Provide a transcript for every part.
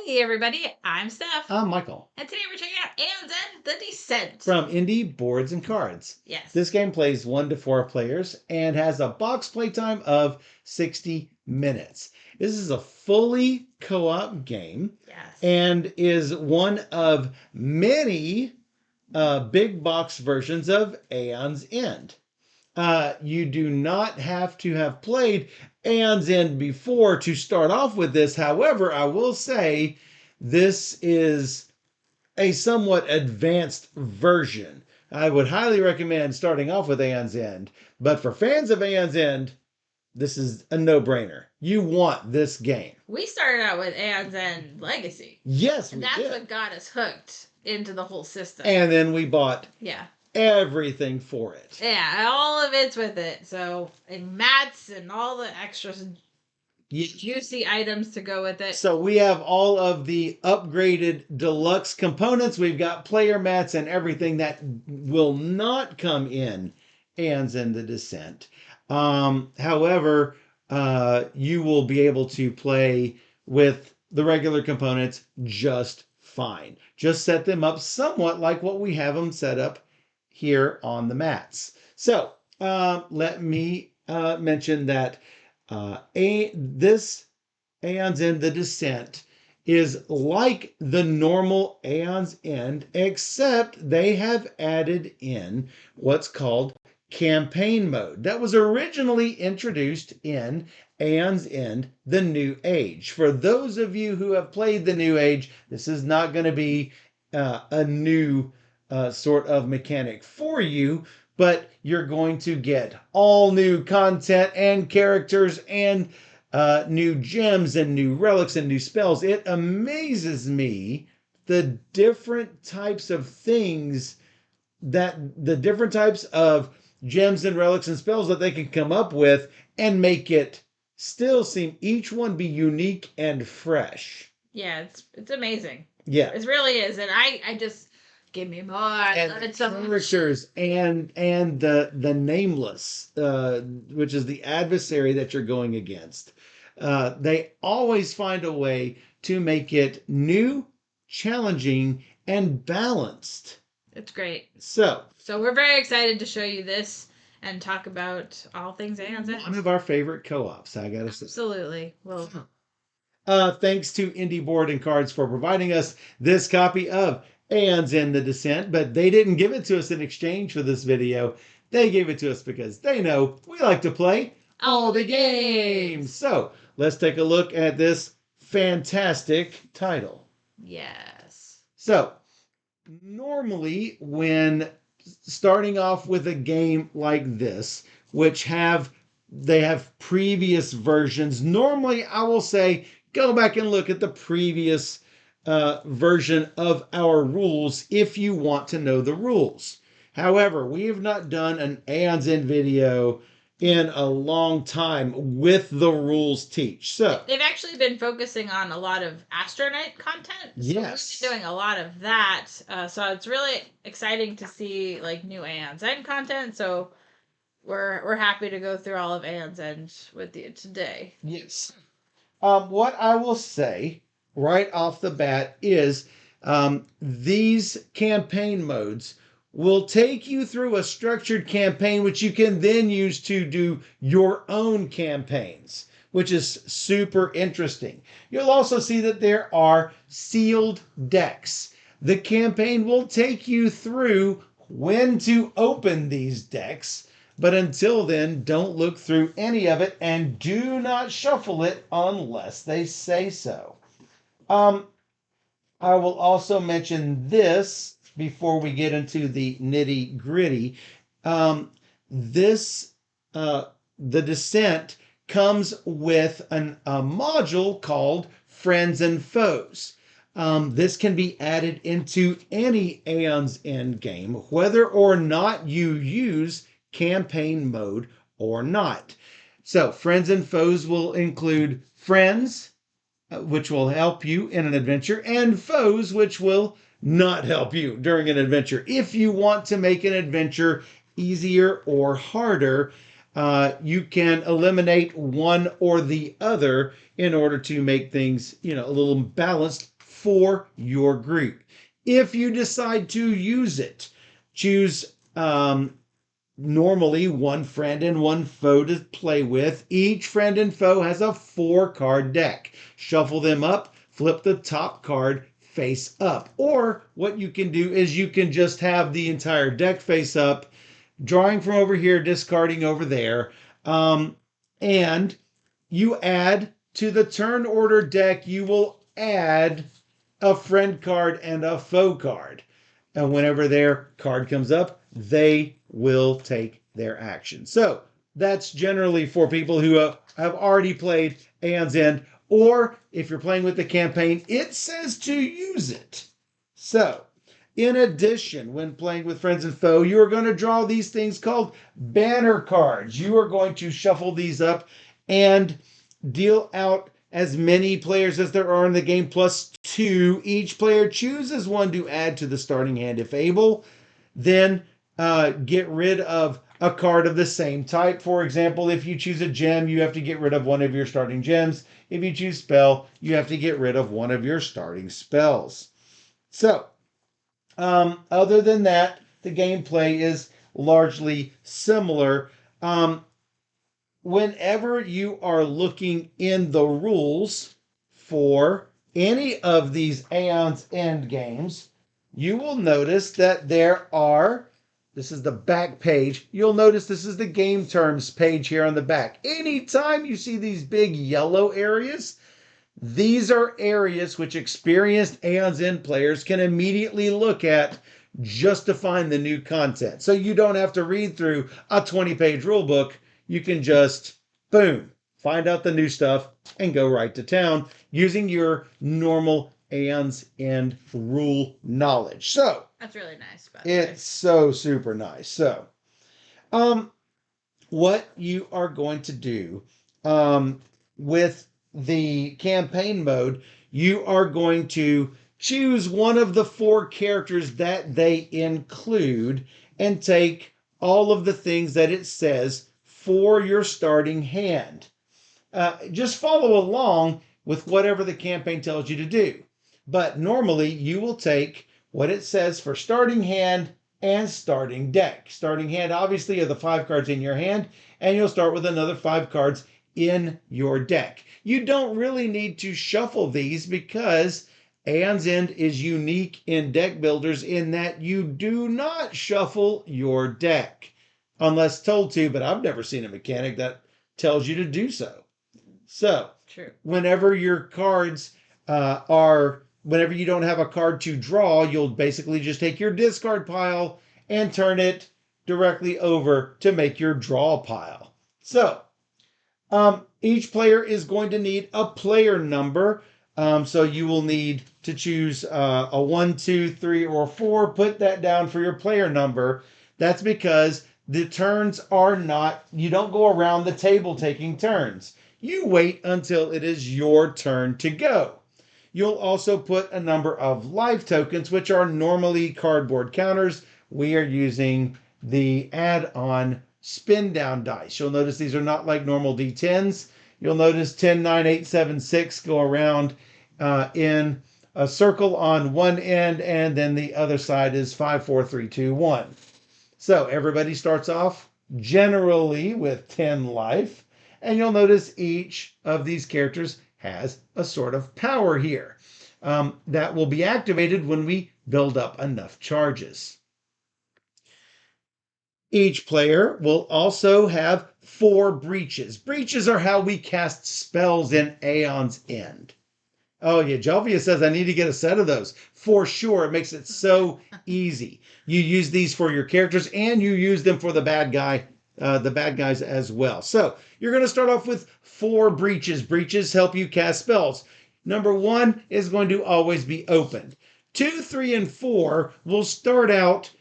Hey everybody, I'm Steph. I'm Michael. And today we're checking out Aeon's End, The Descent. From Indie Boards and Cards. Yes. This game plays 1 to 4 players and has a box playtime of 60 minutes. This is a fully co-op game. Yes. And is one of many big box versions of Aeon's End. You do not have to have played Aeon's End before to start off with this. However, I will say this is a somewhat advanced version. I would highly recommend starting off with Aeon's End. But for fans of Aeon's End, this is a no-brainer. You want this game. We started out with Aeon's End Legacy. Yes, and we that's did. what got us hooked into the whole system. And then we bought yeah, everything for it. Yeah, all of it's with it. So, and mats and all the extras, juicy items to go with it. So we have all of the upgraded deluxe components. We've got player mats and everything that will not come in Aeon's End the Descent. However, you will be able to play with the regular components just fine. Just set them up somewhat like what we have them set up here on the mats. So let me mention that this Aeon's End the Descent is like the normal Aeon's End, except they have added in what's called campaign mode. That was originally introduced in Aeon's End, the New Age. For those of you who have played the New Age, this is not going to be a new sort of mechanic for you, but you're going to get all new content and characters and new gems and new relics and new spells. It amazes me the different types of things the different types of gems and relics and spells that they can come up with and make it still seem each one be unique and fresh. Yeah, it's amazing. Yeah. It really is. And I just give me more. And characters and the nameless, which is the adversary that you're going against. They always find a way to make it new, challenging, and balanced. It's great. So we're very excited to show you this and talk about all things Aeon's End. One of our favorite co-ops, I gotta say. Absolutely. Well, thanks to Indie Board and Cards for providing us this copy of Aeon's End the Descent, but they didn't give it to us in exchange for this video. They gave it to us because they know we like to play all the games. So let's take a look at this fantastic title. Yes. So normally when starting off with a game like this, which they have previous versions, normally I will say go back and look at the previous version of our rules if you want to know the rules. However, we have not done an Aeon's End video in a long time with the rules teach. So they've actually been focusing on a lot of Astronaut content. So yes, we're doing a lot of that. So it's really exciting to see like new Aeon's End content. So we're happy to go through all of Aeon's End with you today. Yes. What I will say right off the bat is these campaign modes will take you through a structured campaign, which you can then use to do your own campaigns, which is super interesting. You'll also see that there are sealed decks. The campaign will take you through when to open these decks, but until then, don't look through any of it and do not shuffle it unless they say so. I will also mention this before we get into the nitty gritty. The Descent comes with a module called Friends and Foes. This can be added into any Aeon's End game, whether or not you use campaign mode or not. So Friends and Foes will include friends, which will help you in an adventure, and foes, which will not help you during an adventure. If you want to make an adventure easier or harder, you can eliminate one or the other in order to make things, a little balanced for your group. If you decide to use it, choose normally one friend and one foe to play with. Each friend and foe has a 4-card deck. Shuffle them up, flip the top card face up. Or what you can do is you can just have the entire deck face up, drawing from over here, discarding over there. And you add to the turn order deck, you will add a friend card and a foe card. And whenever their card comes up, they will take their action. So that's generally for people who have already played Aeon's End, or if you're playing with the campaign, it says to use it. So in addition, when playing with friends and foe, you are going to draw these things called banner cards. You are going to shuffle these up and deal out as many players as there are in the game, +2. Each player chooses one to add to the starting hand if able. Then get rid of a card of the same type. For example, if you choose a gem, you have to get rid of one of your starting gems. If you choose spell, you have to get rid of one of your starting spells. So, other than that, the gameplay is largely similar. Whenever you are looking in the rules for any of these Aeon's End games, you will notice that there are, this is the back page, you'll notice this is the game terms page here on the back. Anytime you see these big yellow areas, these are areas which experienced Aeon's End players can immediately look at just to find the new content. So you don't have to read through a 20-page rule book. You can just, boom, find out the new stuff and go right to town using your normal Aeon's End rule knowledge. So that's really nice. By the way. It's so super nice. So, what you are going to do with the campaign mode, you are going to choose one of the 4 characters that they include and take all of the things that it says for your starting hand. Just follow along with whatever the campaign tells you to do. But normally you will take what it says for starting hand and starting deck. Starting hand obviously are the 5 cards in your hand, and you'll start with another 5 cards in your deck. You don't really need to shuffle these because Aeon's End is unique in deck builders in that you do not shuffle your deck unless told to, but I've never seen a mechanic that tells you to do so. So, true. Whenever your cards whenever you don't have a card to draw, you'll basically just take your discard pile and turn it directly over to make your draw pile. So, each player is going to need a player number. So you will need to choose a 1, 2, 3, or 4. Put that down for your player number. That's because the turns are not, you don't go around the table taking turns. You wait until it is your turn to go. You'll also put a number of life tokens, which are normally cardboard counters. We are using the add-on spin down dice. You'll notice these are not like normal D10s. You'll notice 10, 9, 8, 7, 6 go around in a circle on one end, and then the other side is 5, 4, 3, 2, 1. So everybody starts off generally with 10 life, and you'll notice each of these characters has a sort of power here that will be activated when we build up enough charges. Each player will also have 4 breaches. Breaches are how we cast spells in Aeon's End. Oh yeah, Jelvia says I need to get a set of those. For sure, it makes it so easy. You use these for your characters and you use them for the bad guys as well. So you're going to start off with 4 breaches. Breaches help you cast spells. Number 1 is going to always be opened. 2, 3, and 4 will start out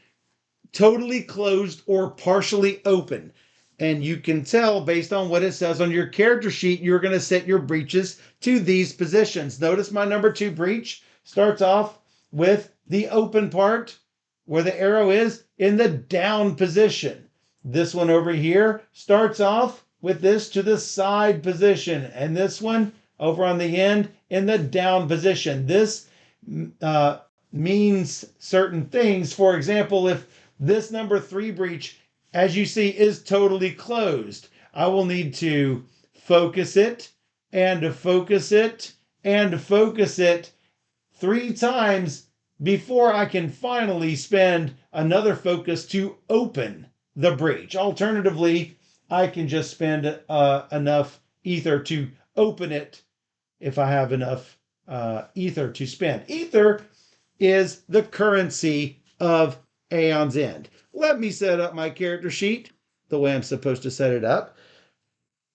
totally closed or partially open. And you can tell based on what it says on your character sheet, you're going to set your breaches to these positions. Notice my number 2 breach starts off with the open part where the arrow is in the down position. This one over here starts off with this to the side position, and this one over on the end in the down position. This uh, means certain things. For example, if this number 3 breach, as you see, is totally closed, I will need to focus it and focus it and focus it 3 times before I can finally spend another focus to open the breach. Alternatively, I can just spend enough ether to open it if I have enough ether to spend. Ether is the currency of Aeon's End. Let me set up my character sheet the way I'm supposed to set it up.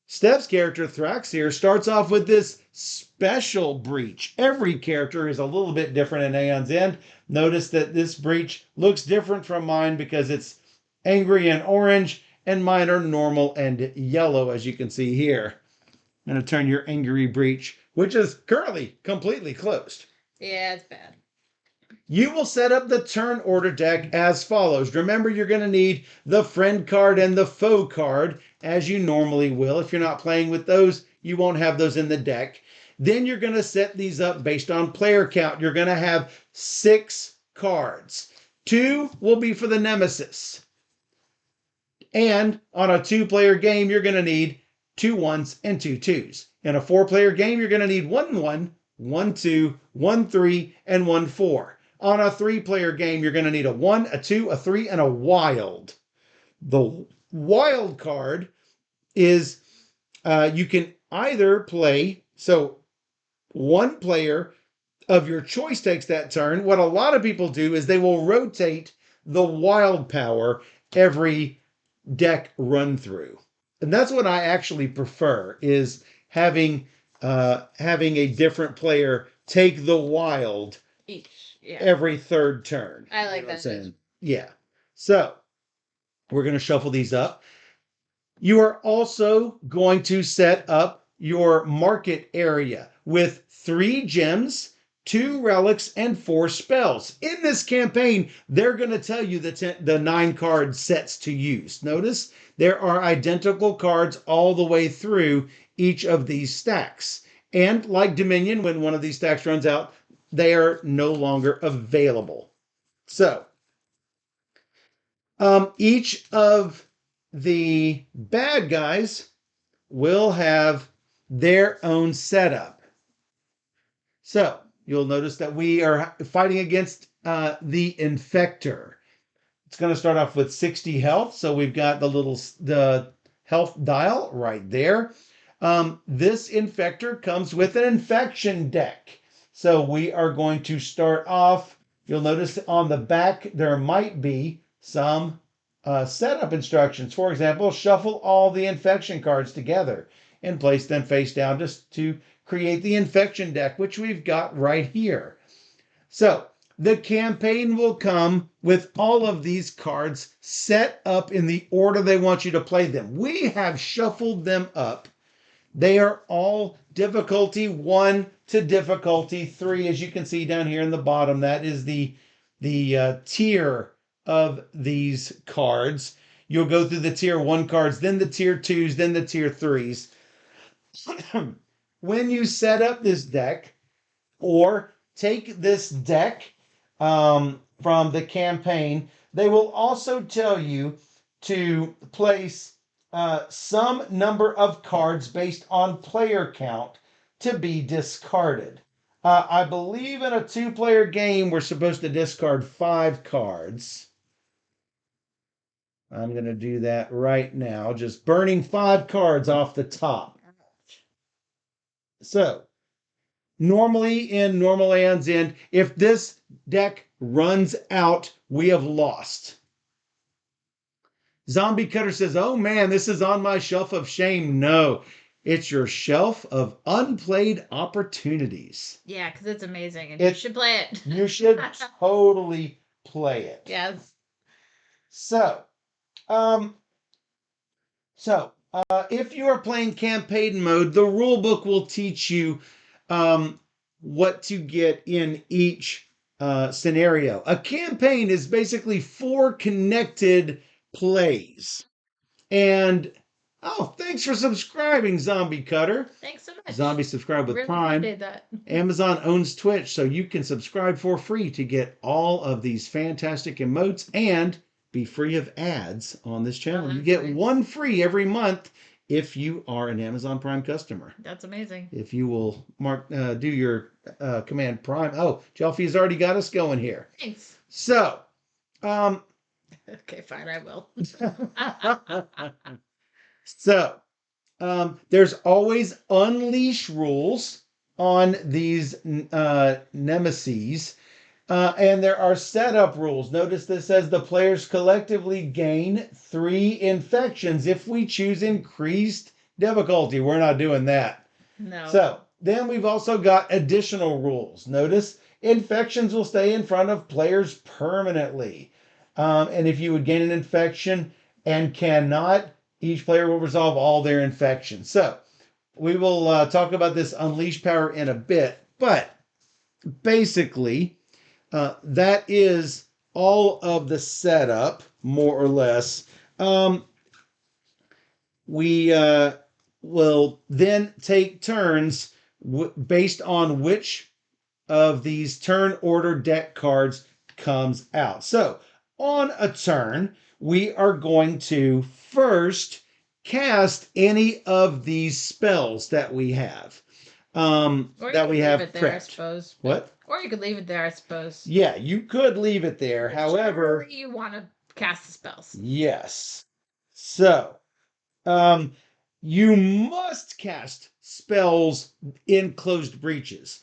Steph's character, Thrax, here starts off with this special breach. Every character is a little bit different in Aeon's End. Notice that this breach looks different from mine because it's angry and orange, and mine are normal and yellow, as you can see here. I'm going to turn your angry breach, which is currently completely closed. Yeah, it's bad. You will set up the turn order deck as follows. Remember, you're going to need the friend card and the foe card, as you normally will. If you're not playing with those, you won't have those in the deck. Then you're going to set these up based on player count. You're going to have 6 cards. 2 will be for the Nemesis. And on a 2-player game, you're going to need 2 1s and 2 2s. In a 4-player game, you're going to need 1 1, 1 2, 1 3, and 1 4. On a 3-player game, you're going to need a 1, a 2, a 3, and a wild. The wild card is you can either play, so one player of your choice takes that turn. What a lot of people do is they will rotate the wild power every deck run through. And that's what I actually prefer, is having a different player take the wild Each. Yeah. every third turn. I like that. Saying? Yeah. So we're going to shuffle these up. You are also going to set up your market area with 3 gems, 2 relics, and 4 spells. In this campaign, they're going to tell you the 9 card sets to use. Notice there are identical cards all the way through each of these stacks. And like Dominion, when one of these stacks runs out, they are no longer available. So, each of the bad guys will have their own setup. So you'll notice that we are fighting against the Infector. It's going to start off with 60 health. So we've got the health dial right there. This Infector comes with an infection deck. So we are going to start off. You'll notice on the back there might be some setup instructions. For example, shuffle all the infection cards together and place them face down just to create the infection deck, which we've got right here. So the campaign will come with all of these cards set up in the order they want you to play them. We have shuffled them up. They are all difficulty 1 to difficulty 3, as you can see down here in the bottom. That is the tier of these cards. You'll go through the tier 1 cards, then the tier 2s, then the tier 3s. When you set up this deck, or take this deck from the campaign, they will also tell you to place some number of cards based on player count to be discarded. I believe in a 2-player game, we're supposed to discard 5 cards. I'm going to do that right now, just burning 5 cards off the top. So, normally in normal Aeon's End, if this deck runs out, we have lost. Zombie Cutter says, oh man, this is on my shelf of shame. No, it's your shelf of unplayed opportunities. Yeah, because it's amazing and you should play it. You should totally play it. Yes. So, if you are playing campaign mode, the rule book will teach you what to get in each scenario. A campaign is basically 4 connected plays. And Oh, thanks for subscribing, Zombie Cutter. Thanks so much. Zombie subscribe with Really Prime. appreciate that. Amazon owns Twitch, so you can subscribe for free to get all of these fantastic emotes and be free of ads on this channel. Oh, You get nice. one free every month if you are an Amazon Prime customer. That's amazing. If you will do your command Prime. Oh, Jelfie's already got us going here. Thanks. So, um, okay, fine, I will. so there's always unleash rules on these nemesis. And there are setup rules. Notice this says the players collectively gain 3 infections if we choose increased difficulty. We're not doing that. No. So then we've also got additional rules. Notice infections will stay in front of players permanently. And if you would gain an infection and cannot, each player will resolve all their infections. So we will talk about this unleash power in a bit. But basically, that is all of the setup, more or less. We will then take turns based on which of these turn order deck cards comes out. So on a turn, we are going to first cast any of these spells that we have. That we have prepped. There, I suppose. What? Or you could leave it there, I suppose. Yeah, you could leave it there. However, you want to cast the spells. Yes. So, you must cast spells in closed breaches.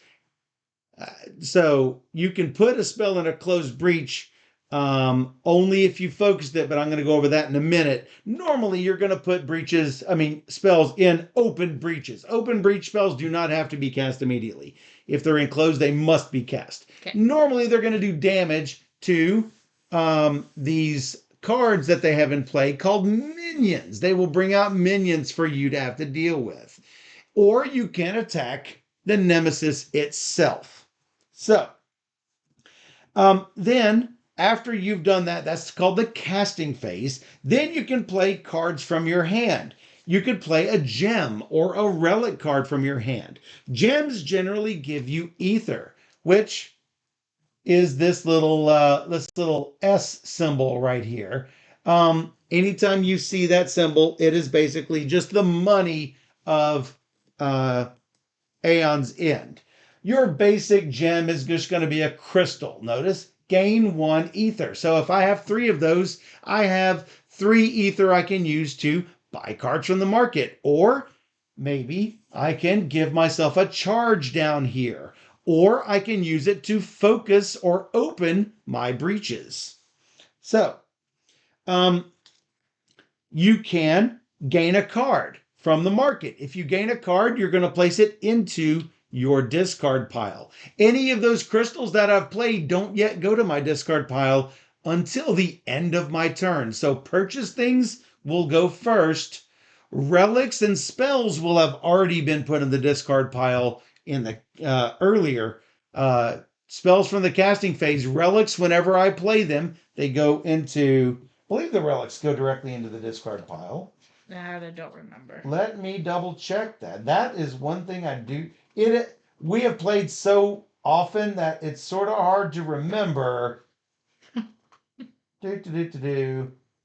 So you can put a spell in a closed breach only if you focused it, but I'm going to go over that in a minute. Normally, you're going to put spells in open breaches. Open breach spells do not have to be cast immediately. If they're enclosed, they must be cast. Okay. Normally, they're going to do damage to these cards that they have in play called minions. They will bring out minions for you to have to deal with. Or you can attack the nemesis itself. So, then after you've done that, that's called the casting phase. Then you can play cards from your hand. You could play a gem or a relic card from your hand. Gems generally give you ether, which is this little S symbol right here. Anytime you see that symbol, it is basically just the money of Aeon's End. Your basic gem is just going to be a crystal. Notice, gain 1 ether. So if I have 3 of those, I have 3 ether I can use to buy cards from the market. Or maybe I can give myself a charge down here. Or I can use it to focus or open my breaches. So, you can gain a card from the market. If you gain a card, you're going to place it into your discard pile. Any of those crystals that I've played don't yet go to my discard pile until the end of my turn. So purchase things will go first. Relics and spells will have already been put in the discard pile in the earlier spells from the casting phase. Relics, whenever I play them, they go into, I believe the relics go directly into the discard pile. I don't remember. Let me double check that. That is one thing I do. We have played so often that it's sort of hard to remember.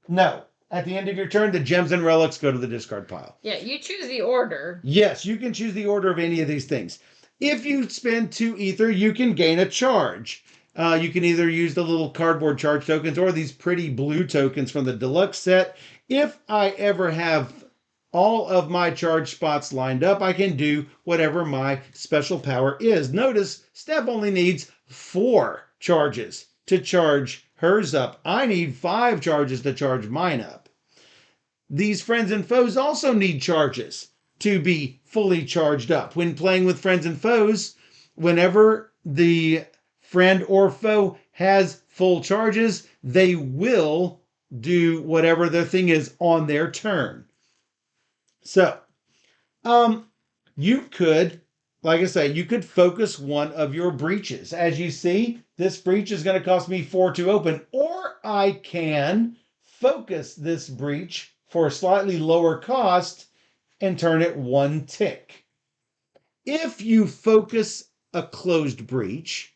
No. At the end of your turn, the gems and relics go to the discard pile. Yeah, you choose the order. Yes, you can choose the order of any of these things. If you spend 2 ether, you can gain a charge. You can either use the little cardboard charge tokens or these pretty blue tokens from the deluxe set. If I ever have all of my charge spots lined up, I can do whatever my special power is. Notice Steph only needs 4 charges to charge hers up. I need 5 charges to charge mine up. These friends and foes also need charges to be fully charged up. When playing with friends and foes, whenever the friend or foe has full charges, they will do whatever their thing is on their turn. So, you could, like I say, you could focus one of your breaches. As you see, this breach is going to cost me 4 to open, or I can focus this breach for a slightly lower cost and turn it 1 tick. If you focus a closed breach,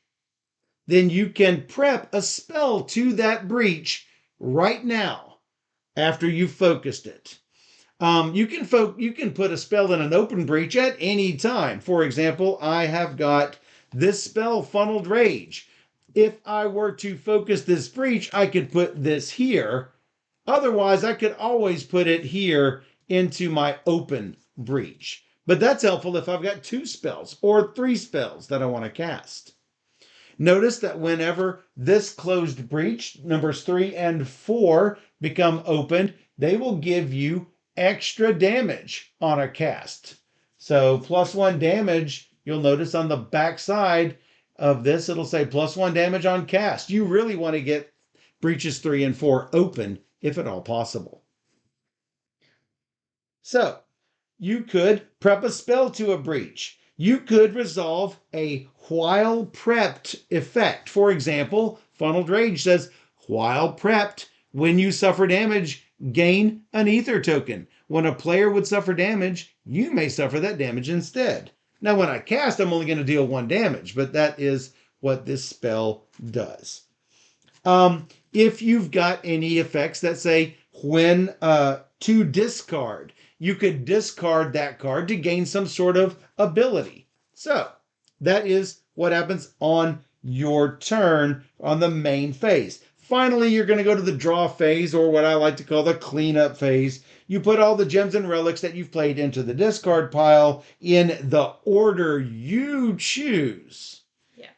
then you can prep a spell to that breach right now after you've focused it. You can put a spell in an open breach at any time. For example, I have got this spell, Funneled Rage. If I were to focus this breach, I could put this here. Otherwise, I could always put it here into my open breach. But that's helpful if I've got 2 spells or 3 spells that I want to cast. Notice that whenever this closed breach, numbers 3 and 4, become opened, they will give you extra damage on a cast. So +1 damage, you'll notice on the back side of this, it'll say +1 damage on cast. You really want to get breaches 3 and 4 open, if at all possible. So you could prep a spell to a breach. You could resolve a while prepped effect. For example, Funneled Rage says, while prepped, when you suffer damage, gain an ether token. When a player would suffer damage, you may suffer that damage instead. Now, when I cast, I'm only going to deal 1 damage, but that is what this spell does. If you've got any effects that say when to discard, you could discard that card to gain some sort of ability. So that is what happens on your turn on the main phase. Finally, you're going to go to the draw phase, or what I like to call the cleanup phase. You put all the gems and relics that you've played into the discard pile in the order you choose. Yeah.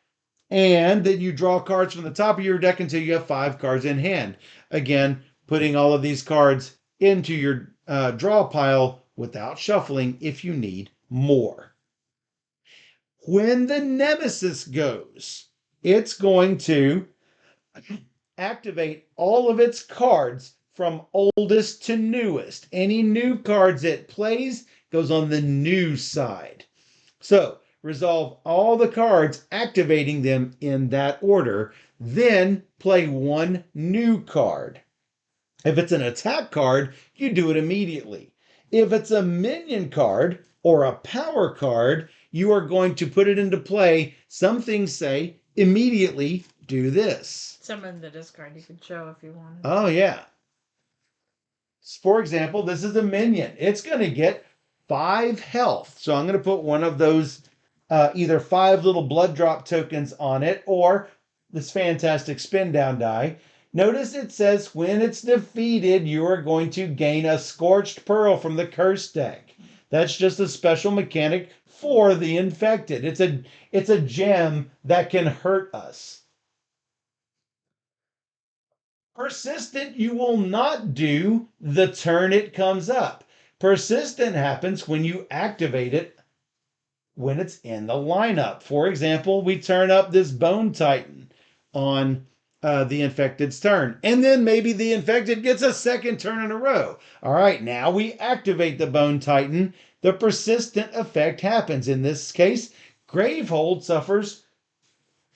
And then you draw cards from the top of your deck until you have 5 cards in hand. Again, putting all of these cards into your draw pile without shuffling if you need more. When the Nemesis goes, it's going to activate all of its cards from oldest to newest. Any new cards it plays goes on the new side. So resolve all the cards, activating them in that order, then play 1 new card. If it's an attack card, you do it immediately. If it's a minion card or a power card, you are going to put it into play. Some things say immediately do this. Some in the discard you could show if you wanted. Oh, yeah. For example, this is a minion. It's going to get 5 health. So I'm going to put one of those either 5 little blood drop tokens on it or this fantastic spin down die. Notice it says when it's defeated, you are going to gain a Scorched Pearl from the curse deck. That's just a special mechanic for the infected. It's a gem that can hurt us. Persistent, you will not do the turn it comes up. Persistent happens when you activate it when it's in the lineup. For example, we turn up this Bone Titan on the infected's turn. And then maybe the infected gets a second turn in a row. All right, now we activate the Bone Titan. The persistent effect happens. In this case, Gravehold suffers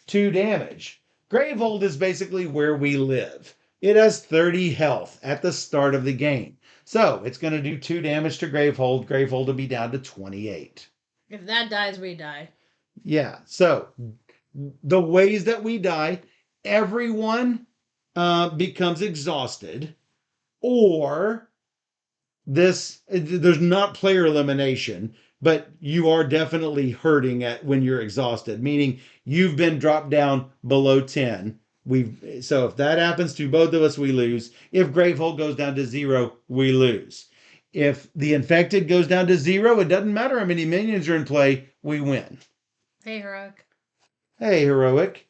2 damage. Gravehold is basically where we live. It has 30 health at the start of the game. So it's going to do 2 damage to Gravehold. Gravehold will be down to 28. If that dies, we die. Yeah, so the ways that we die, everyone becomes exhausted, or there's not player elimination, but you are definitely hurting when you're exhausted, meaning you've been dropped down below 10. So if that happens to both of us, we lose. If Gravehold goes down to 0, we lose. If the infected goes down to 0, it doesn't matter how many minions are in play, we win. Hey, Heroic. Hey, Heroic.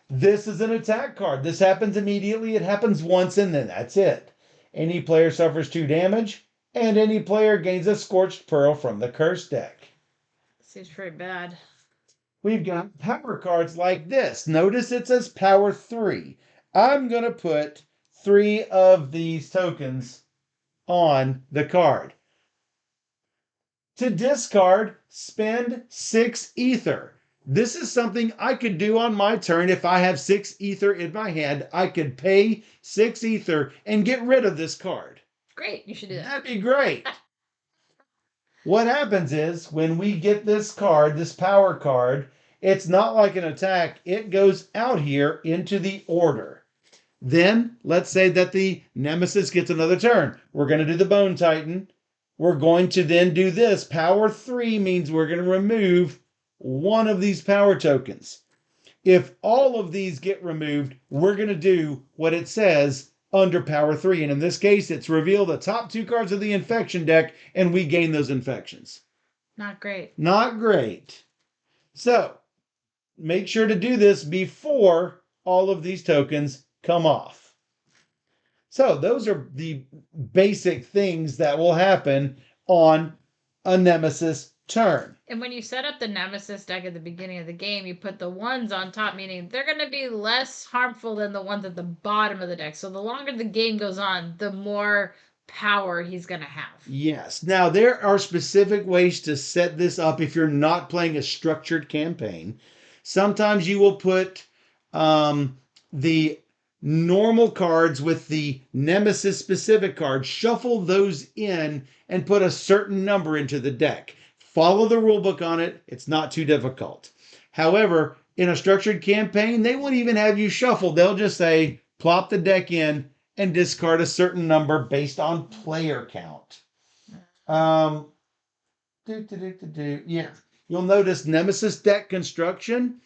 This is an attack card. This happens immediately. It happens once and then that's it. Any player suffers 2 damage, and any player gains a Scorched Pearl from the curse deck. Seems pretty bad. We've got power cards like this. Notice it says power 3. I'm going to put 3 of these tokens on the card. To discard, spend 6 ether. This is something I could do on my turn. If I have 6 ether in my hand, I could pay 6 ether and get rid of this card. Great, you should do that. That'd be great. What happens is when we get this card, this power card, it's not like an attack. It goes out here into the order. Then let's say that the Nemesis gets another turn. We're going to do the Bone Titan. We're going to then do this. Power 3 means we're going to remove one of these power tokens. If all of these get removed, we're going to do what it says under Power 3. And in this case, it's reveal the top 2 cards of the infection deck, and we gain those infections. Not great. Not great. So, make sure to do this before all of these tokens come off. So, those are the basic things that will happen on a Nemesis turn. And when you set up the Nemesis deck at the beginning of the game, you put the ones on top, meaning they're going to be less harmful than the ones at the bottom of the deck. So the longer the game goes on, the more power he's going to have. Yes. Now, there are specific ways to set this up if you're not playing a structured campaign. Sometimes you will put the normal cards with the Nemesis specific cards, shuffle those in, and put a certain number into the deck. Follow the rule book on it. It's not too difficult. However, in a structured campaign, they won't even have you shuffle. They'll just say, plop the deck in and discard a certain number based on player count. Yeah. You'll notice Nemesis deck construction.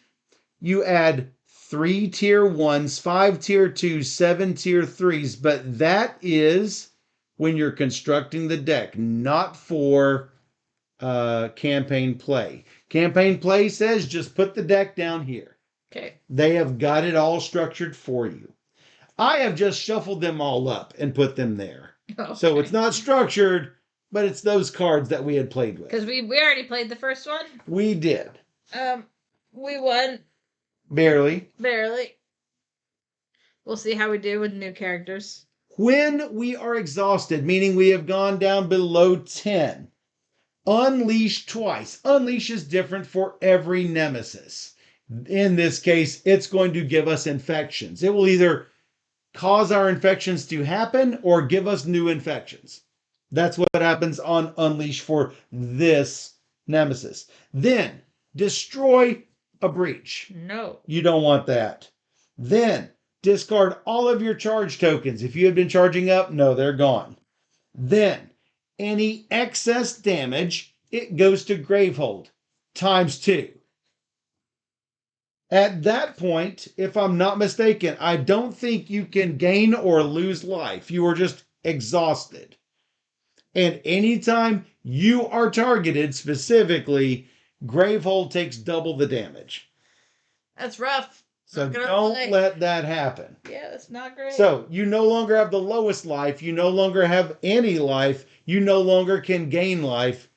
You add 3 tier 1s, 5 tier 2s, 7 tier 3s, but that is when you're constructing the deck, not for campaign play. Campaign play says just put the deck down here. Okay. They have got it all structured for you. I have just shuffled them all up and put them there. Okay. So it's not structured, but it's those cards that we had played with. Because we already played the first one. We did. We won. Barely. We'll see how we do with new characters. When we are exhausted, meaning we have gone down below 10, unleash twice. Unleash is different for every Nemesis. In this case, it's going to give us infections. It will either cause our infections to happen or give us new infections. That's what happens on Unleash for this Nemesis. Then, destroy a breach. No. You don't want that. Then, discard all of your charge tokens. If you have been charging up, no, they're gone. Then, any excess damage, it goes to Gravehold, ×2. At that point, if I'm not mistaken, I don't think you can gain or lose life. You are just exhausted. And anytime you are targeted specifically, Gravehold takes double the damage. That's rough. So don't let that happen. Yeah, that's not great. So you no longer have the lowest life. You no longer have any life. You no longer can gain life.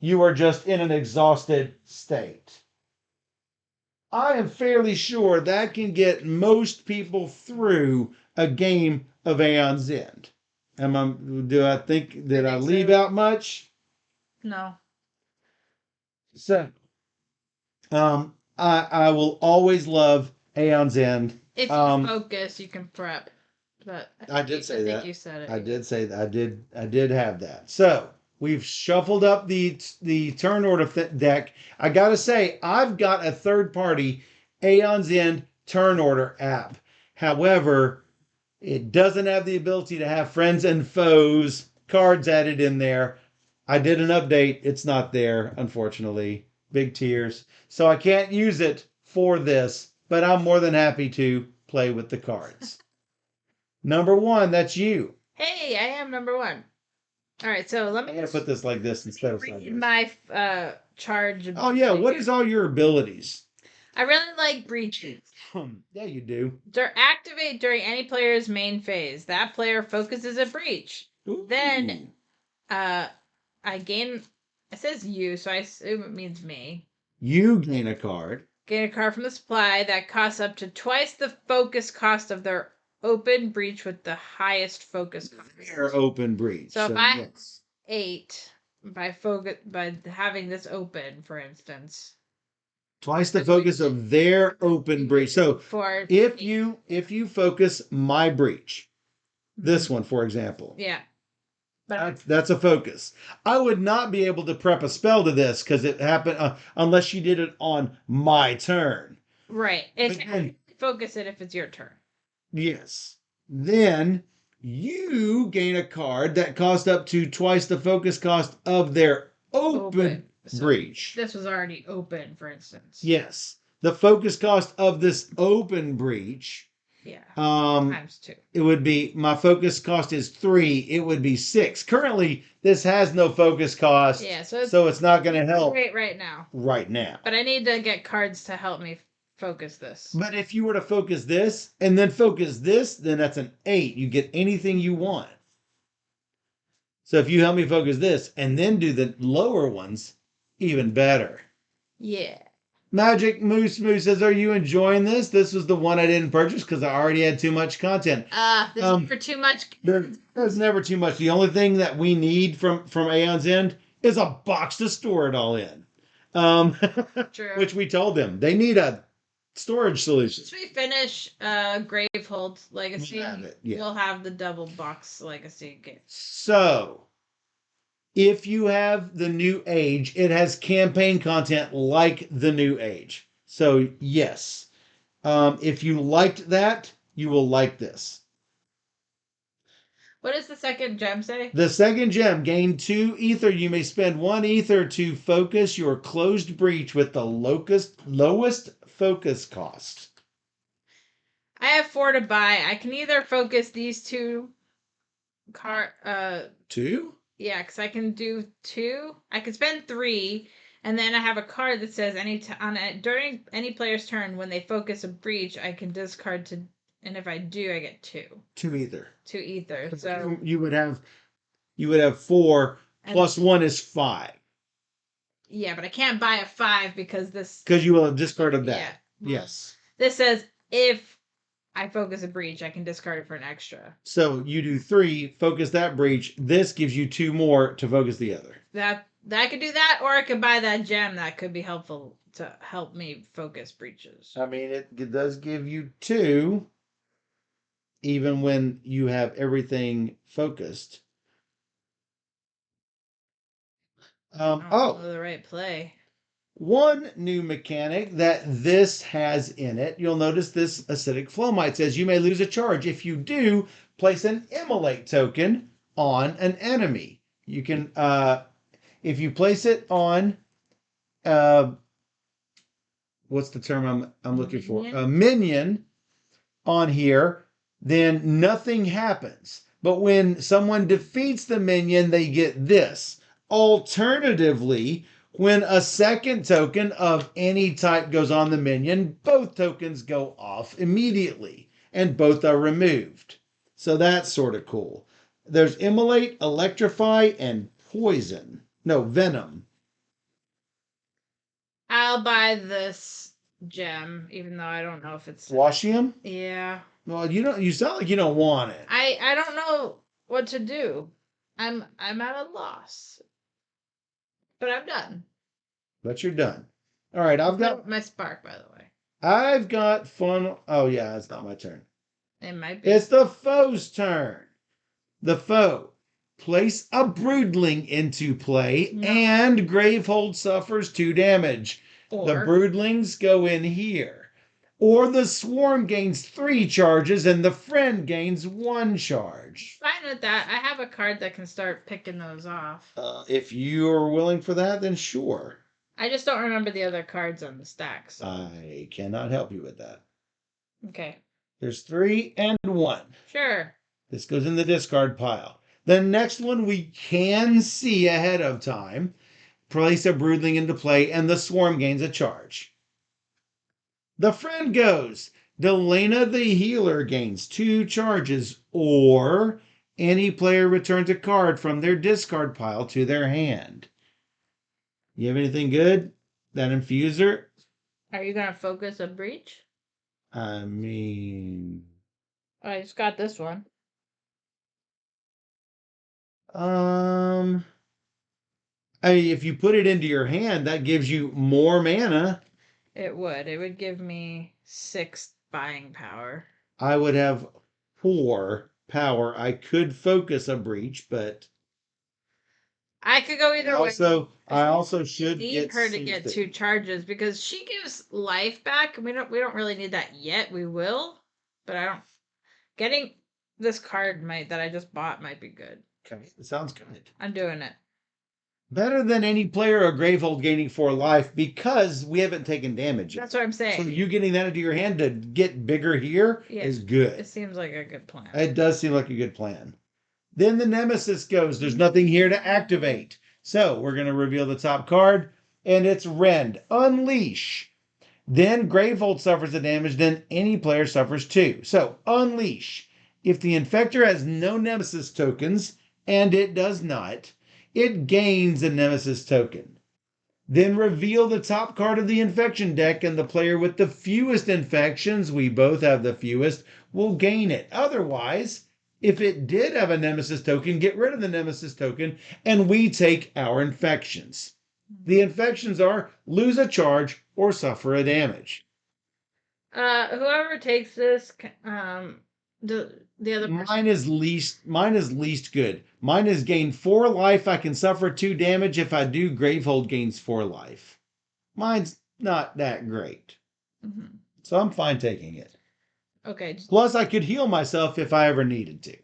You are just in an exhausted state. I am fairly sure that can get most people through a game of Aeon's End. Did I leave out much? No. So, I will always love Aeon's End. If you focus, you can prep. But I did say that. I think you said it. I did say that. I did have that. So we've shuffled up the turn order deck. I gotta say, I've got a third party Aeon's End turn order app. However, it doesn't have the ability to have friends and foes cards added in there. I did an update. It's not there, unfortunately. Big tears. So I can't use it for this, but I'm more than happy to play with the cards. Number 1, that's you. Hey, I am number 1. All right, so let me. I'm gonna put this like this instead of sideways. My charge. Oh yeah, what is all your abilities? I really like breaches. Yeah, you do. Activate during any player's main phase. That player focuses a breach. Ooh. Then, I gain. It says you, so I assume it means me. You gain a card. Gain a card from the supply that costs up to twice the focus cost of their open breach with the highest focus cost. Their open breach. So if I have 8 by having this open, for instance. Twice the focus of their open breach. So if you focus my breach, This one, for example. Yeah. But That's a focus. I would not be able to prep a spell to this because it happened unless you did it on my turn. right. It's Again, focus it if it's your turn. yes. Then you gain a card that costs up to twice the focus cost of their open So breach. this was already open, for instance. Yes. The focus cost of this open breach. Yeah. Um, Times 2. It would be, my focus cost is 3. It would be 6. Currently, this has no focus cost. Yeah, so it's not going to help great right now. right now. But I need to get cards to help me focus this. But if you were to focus this and then focus this, then that's an 8. You get anything you want. So if you help me focus this and then do the lower ones, even better. Yeah. Magic Moose Moose says, "Are you enjoying this? This was the one I didn't purchase because I already had too much content." This is for too much. There's never too much. The only thing that we need from Aeon's end is a box to store it all in. True. Which we told them they need a storage solution. Once we finish Gravehold Legacy, we'll have the double box Legacy game. So, if you have the New Age, it has campaign content like the New Age. So, yes. If you liked that, you will like this. What does the second gem say? The second gem, gain 2 ether. You may spend 1 ether to focus your closed breach with the lowest focus cost. I have 4 to buy. I can either focus these 2 2? Yeah, because I can do 2. I can spend 3, and then I have a card that says during any player's turn when they focus a breach, I can discard to, and if I do, I get 2. 2 ether. 2 ether. So you would have 4 plus 1 is 5. Yeah, but I can't buy a 5 because this. Because you will have discarded that. Yeah. Yes. This says if I focus a breach, I can discard it for an extra. So you do 3, focus that breach. This gives you 2 more to focus the other. That I could do that, or I could buy that gem that could be helpful to help me focus breaches. I mean, it does give you 2, even when you have everything focused. The right play. One new mechanic that this has in it, you'll notice this acidic flowmite says you may lose a charge. If you do, place an immolate token on an enemy. You can, if you place it on, what's the term I'm looking for? A minion on here, then nothing happens. But when someone defeats the minion, they get this. Alternatively, when a second token of any type goes on the minion, both tokens go off immediately, and both are removed. So that's sort of cool. There's Immolate, Electrify, and Poison. No, Venom. I'll buy this gem, even though I don't know if it's Washium? Yeah. Well, you sound like you don't want it. I don't know what to do. I'm at a loss. But I'm done. But you're done. All right, I've got my spark, by the way. I've got fun. Oh yeah, it's not my turn. It might be. It's the foe's turn. The foe. Place a broodling into play, and Gravehold suffers 2 damage. The broodlings go in here. Or the swarm gains 3 charges and the friend gains 1 charge. Fine with that. I have a card that can start picking those off. If you're willing for that, then sure. I just don't remember the other cards on the stack. So. I cannot help you with that. Okay. There's 3 and 1. Sure. This goes in the discard pile. The next one we can see ahead of time. Place a broodling into play and the swarm gains a charge. The friend goes. Delana the healer gains 2 charges, or any player returns a card from their discard pile to their hand. You have anything good? That infuser? Are you going to focus a breach? I mean... I just got this one. If you put it into your hand, that gives you more mana. It would. It would give me 6 buying power. I would have 4. power. I could focus a breach, but I could go either way. I also should Need get her to get soothing. 2 charges because she gives life back. We don't really need that yet. We will, but I don't. Getting this card that I just bought might be good. Okay, it sounds good. I'm doing it. Better than any player or Gravehold gaining 4 life because we haven't taken damage yet. That's what I'm saying. So you getting that into your hand to get bigger here is good. It seems like a good plan. It does seem like a good plan. Then the Nemesis goes. There's nothing here to activate. So we're going to reveal the top card, and it's Rend. Unleash. Then Gravehold suffers the damage, then any player suffers 2. So Unleash. If the Infector has no Nemesis tokens, and it does not, it gains a Nemesis token. Then reveal the top card of the infection deck, and the player with the fewest infections, we both have the fewest, will gain it. Otherwise, if it did have a Nemesis token, get rid of the Nemesis token, and we take our infections. The infections are lose a charge or suffer a damage. Whoever takes this, the other person. Mine is least good. Mine is gain 4 life. I can suffer 2 damage. If I do, Gravehold gains 4 life. Mine's not that great. Mm-hmm. So I'm fine taking it. Okay. Plus, I could heal myself if I ever needed to.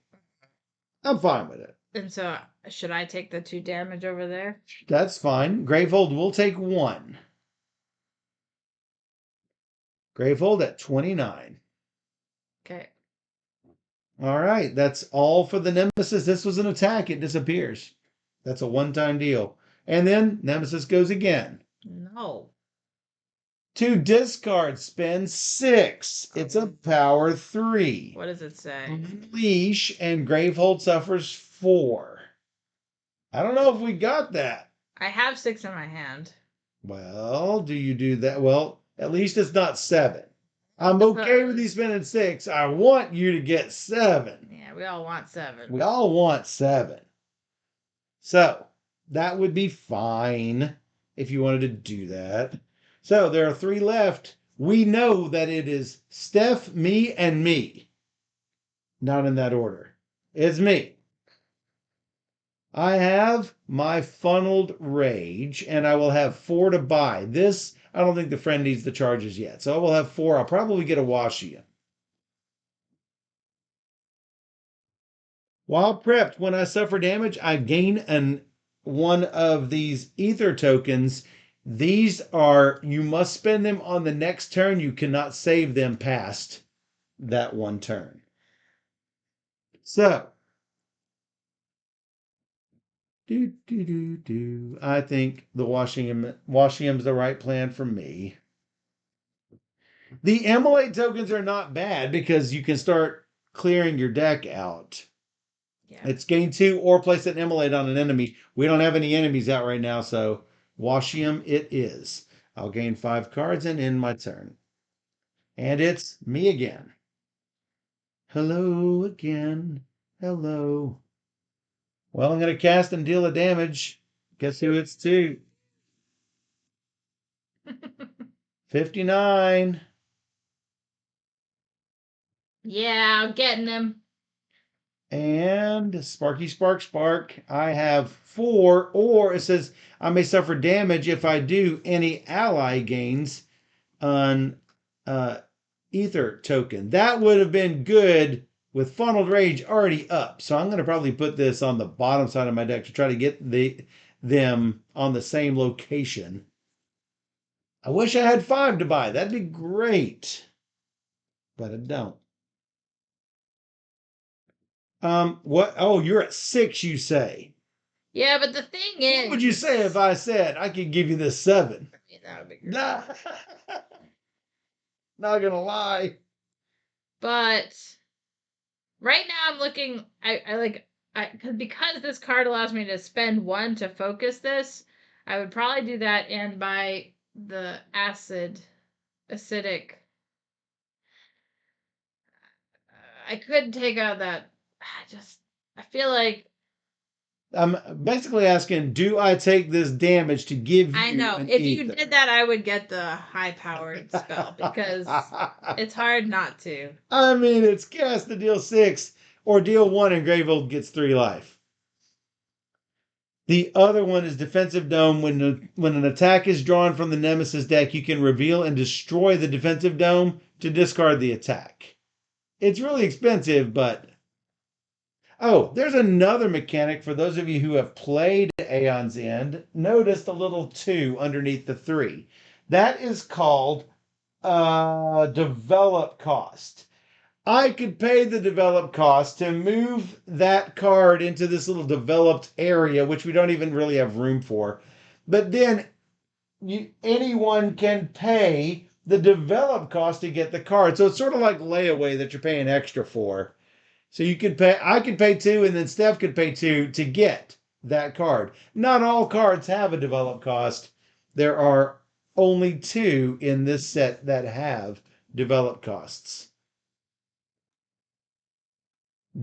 I'm fine with it. And so, should I take the 2 damage over there? That's fine. Gravehold will take 1. Gravehold at 29. Okay. All right, that's all for the Nemesis. This was an attack. It disappears. That's a one-time deal. And then Nemesis goes again. No. To discard, spend 6. It's a power 3. What does it say? Unleash, and Gravehold suffers 4. I don't know if we got that. I have 6 in my hand. Well, do you do that? Well, at least it's not 7. I'm okay with you spending 6. I want you to get 7. Yeah, we all want 7. We all want 7. So that would be fine if you wanted to do that. So there are 3 left. We know that it is Steph, me, and me. Not in that order. It's me. I have my funneled rage, and I will have 4 to buy. This, I don't think the friend needs the charges yet. So I will have 4. I'll probably get a Washian. While prepped, when I suffer damage, I gain one of these ether tokens. These are, you must spend them on the next turn. You cannot save them past that one turn. So, I think the Washiam's the right plan for me. The Immolate tokens are not bad because you can start clearing your deck out. Yeah. It's gain 2 or place an Immolate on an enemy. We don't have any enemies out right now, so Washiam it is. I'll gain 5 cards and end my turn. And it's me again. Hello again. Hello. Well, I'm going to cast and deal a damage. Guess who it's to? 59. Yeah, I'm getting him. And Sparky Spark Spark. I have 4, or it says I may suffer damage if I do. Any ally gains an ether token. That would have been good with Funneled Rage already up. So I'm going to probably put this on the bottom side of my deck to try to get them on the same location. I wish I had 5 to buy. That'd be great. But I don't. What? Oh, you're at 6, you say? Yeah, but the thing is, what would you say if I said I could give you this 7? I mean, that would be great. Nah. Not gonna lie. But right now I'm looking. Because this card allows me to spend 1 to focus this. I would probably do that and buy the acidic. I could take out that. I feel like I'm basically asking, do I take this damage to give you I know. an If ether? you did that, I would get the high-powered spell because it's hard not to. I mean, it's cast to deal 6 Or deal 1 and Gravehold gets 3 life. The other one is Defensive Dome. When an attack is drawn from the Nemesis deck, you can reveal and destroy the Defensive Dome to discard the attack. It's really expensive, but... Oh, there's another mechanic for those of you who have played Aeon's End. Notice the little 2 underneath the 3. That is called develop cost. I could pay the develop cost to move that card into this little developed area, which we don't even really have room for. But then anyone can pay the develop cost to get the card. So it's sort of like layaway that you're paying extra for. So you could pay, I could pay 2, and then Steph could pay 2 to get that card. Not all cards have a develop cost. There are only 2 in this set that have develop costs.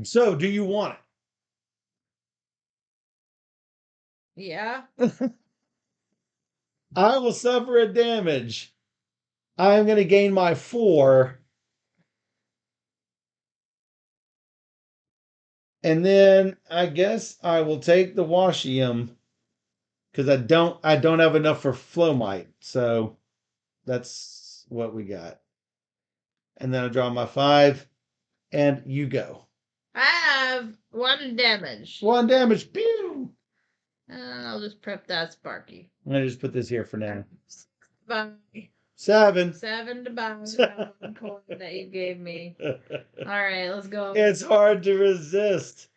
So, do you want Yeah. it? I will suffer a damage. I am going to gain my 4. And then I guess I will take the Washium because I don't have enough for Flowmite. So that's what we got. And then I draw my 5 and you go. I have 1 damage. 1 damage. Pew! I'll just prep that Sparky. I'm going to just put this here for now. Bye. 7. 7 to buy that 1 coin that you gave me. Alright, let's go. It's hard to resist.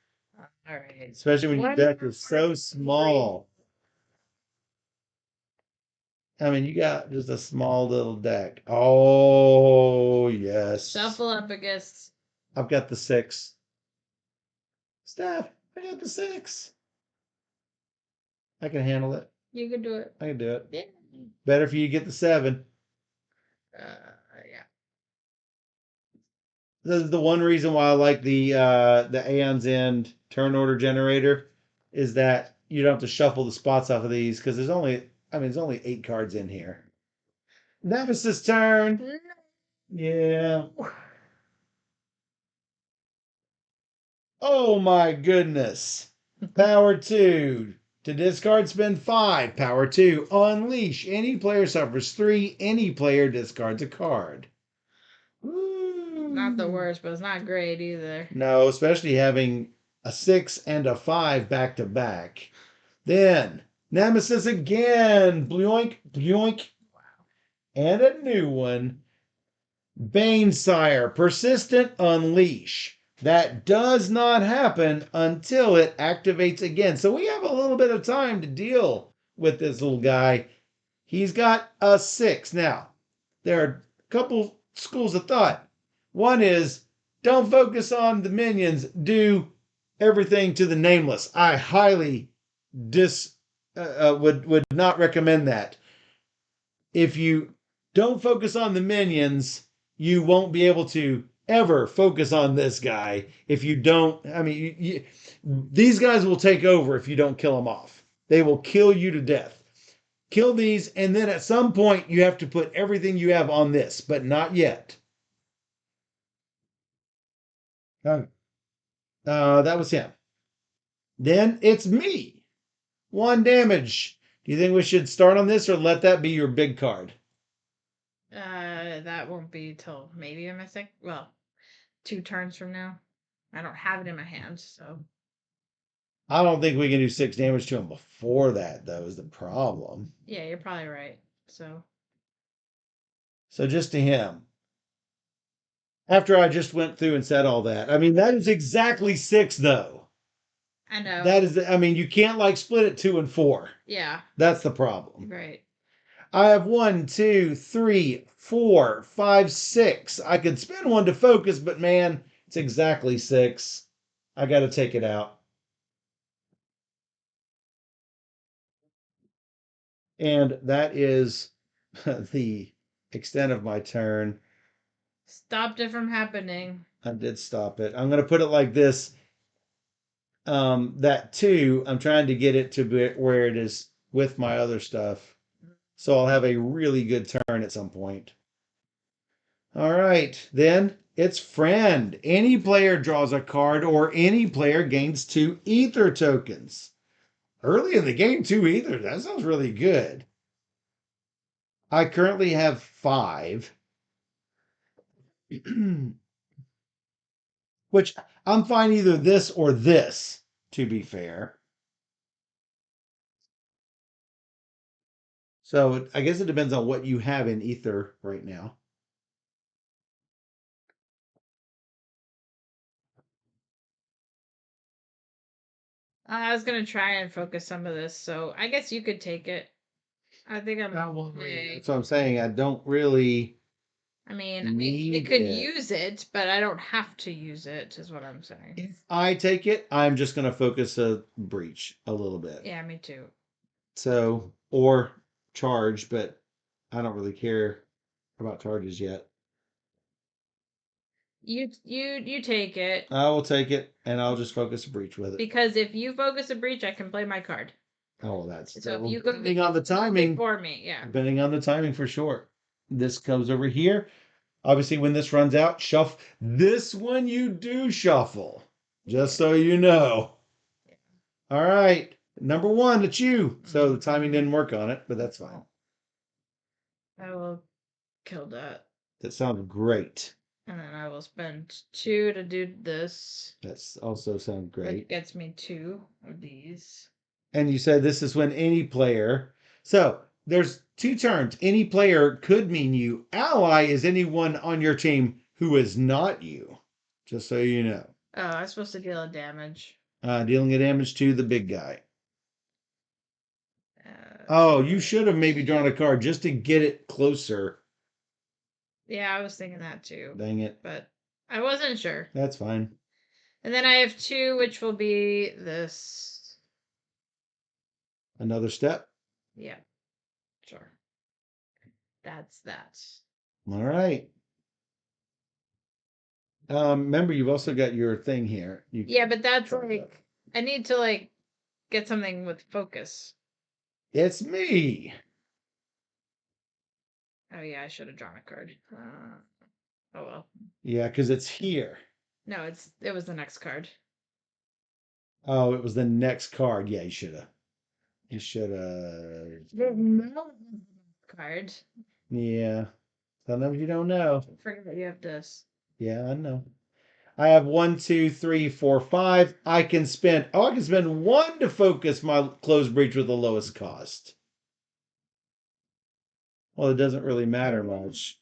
Alright. Especially when your deck is so small. I mean, you got just a small little deck. Oh, yes. Shuffle up against. I've got the 6. Steph, I got the 6. I can handle it. You can do it. I can do it. Yeah. Better for you to get the 7. Yeah. This is the one reason why I like the Aeon's End turn order generator is that you don't have to shuffle the spots off of these because there's only 8 cards in here. Nemesis turn. Yeah. Oh my goodness. Power 2. To discard, spend 5. Power 2. Unleash. Any player suffers 3. Any player discards a card. Ooh. Not the worst, but it's not great either. No, especially having a 6 and a 5 back to back. Then, Nemesis again. Bloink, bloink. Wow. And a new one. Banesire. Persistent Unleash. That does not happen until it activates again. So we have a little bit of time to deal with this little guy. He's got a 6. Now, there are a couple schools of thought. One is, don't focus on the minions. Do everything to the nameless. I highly would not recommend that. If you don't focus on the minions, you won't be able to ever focus on this guy if you don't. I mean, these guys will take over if you don't kill them off. They will kill you to death. Kill these, and then at some point you have to put everything you have on this, but not yet. That was him. Then it's me. 1 damage. Do you think we should start on this or let that be your big card? That won't be till maybe in my second. Well, 2 turns from now. I don't have it in my hand, so. I don't think we can do 6 damage to him before that, though, is the problem. Yeah, you're probably right. So just to him. After I just went through and said all that. I mean, that is exactly 6, though. I know. That is, I mean, you can't like split it 2 and 4. Yeah. That's the problem. Right. I have 1, 2, 3, 4, 5, 6. I could spend 1 to focus, but man, it's exactly 6. I got to take it out. And that is the extent of my turn. Stopped it from happening. I did stop it. I'm going to put it like this. That 2, I'm trying to get it to be where it is with my other stuff. So I'll have a really good turn at some point. All right, then it's friend. Any player draws a card or any player gains 2 ether tokens. Early in the game, 2 ether. That sounds really good. I currently have 5. Which I'm fine either this or this, to be fair. So I guess it depends on what you have in ether right now. I was gonna try and focus some of this, so I guess you could take it. I think I'm okay. That's what I'm saying. I don't really I mean, I need could it. use it, but I don't have to use it, is what I'm saying. If I take it, I'm just going to focus a breach a little bit. Yeah, me too. So, or charge, but I don't really care about charges yet. You take it I will take it and I'll just focus a breach with it. because if you focus a breach, I can play my card. Oh, that's So if you go depending on the timing. for me, yeah. Depending on the timing for sure. This comes over here. Obviously, when this runs out, shuffle. This one you do shuffle, just so you know. All right, number 1, it's you. So the timing didn't work on it, but that's fine. I will kill that. That sounds great. And then I will spend 2 to do this. That's also sounds Which great. gets me 2 of these. And you said this is when any player. So there's 2 terms. Any player could mean you. Ally is anyone on your team who is not you. Just so you know. Oh, I'm supposed to deal damage. Dealing a damage to the big guy. Uh, Oh, you should have maybe drawn a card just to get it closer. Yeah, I was thinking that too. Dang it. But I wasn't sure. That's fine. And then I have 2, which will be this. Another step. Yeah, sure. That's that. All right. Remember, you've also got your thing here. Yeah, but that's like, I need to like get something with focus. It's me. Oh yeah, I should have drawn a card. Oh well. Yeah, because it's here. No, it was the next card. Oh, it was the next card. Yeah, you should have. You should have. No card. Yeah. Sometimes you don't know. Forget that you have this. Yeah, I know. I have 1, 2, 3, 4, 5. I can spend. Oh, I can spend 1 to focus my closed breach with the lowest cost. Well, it doesn't really matter much.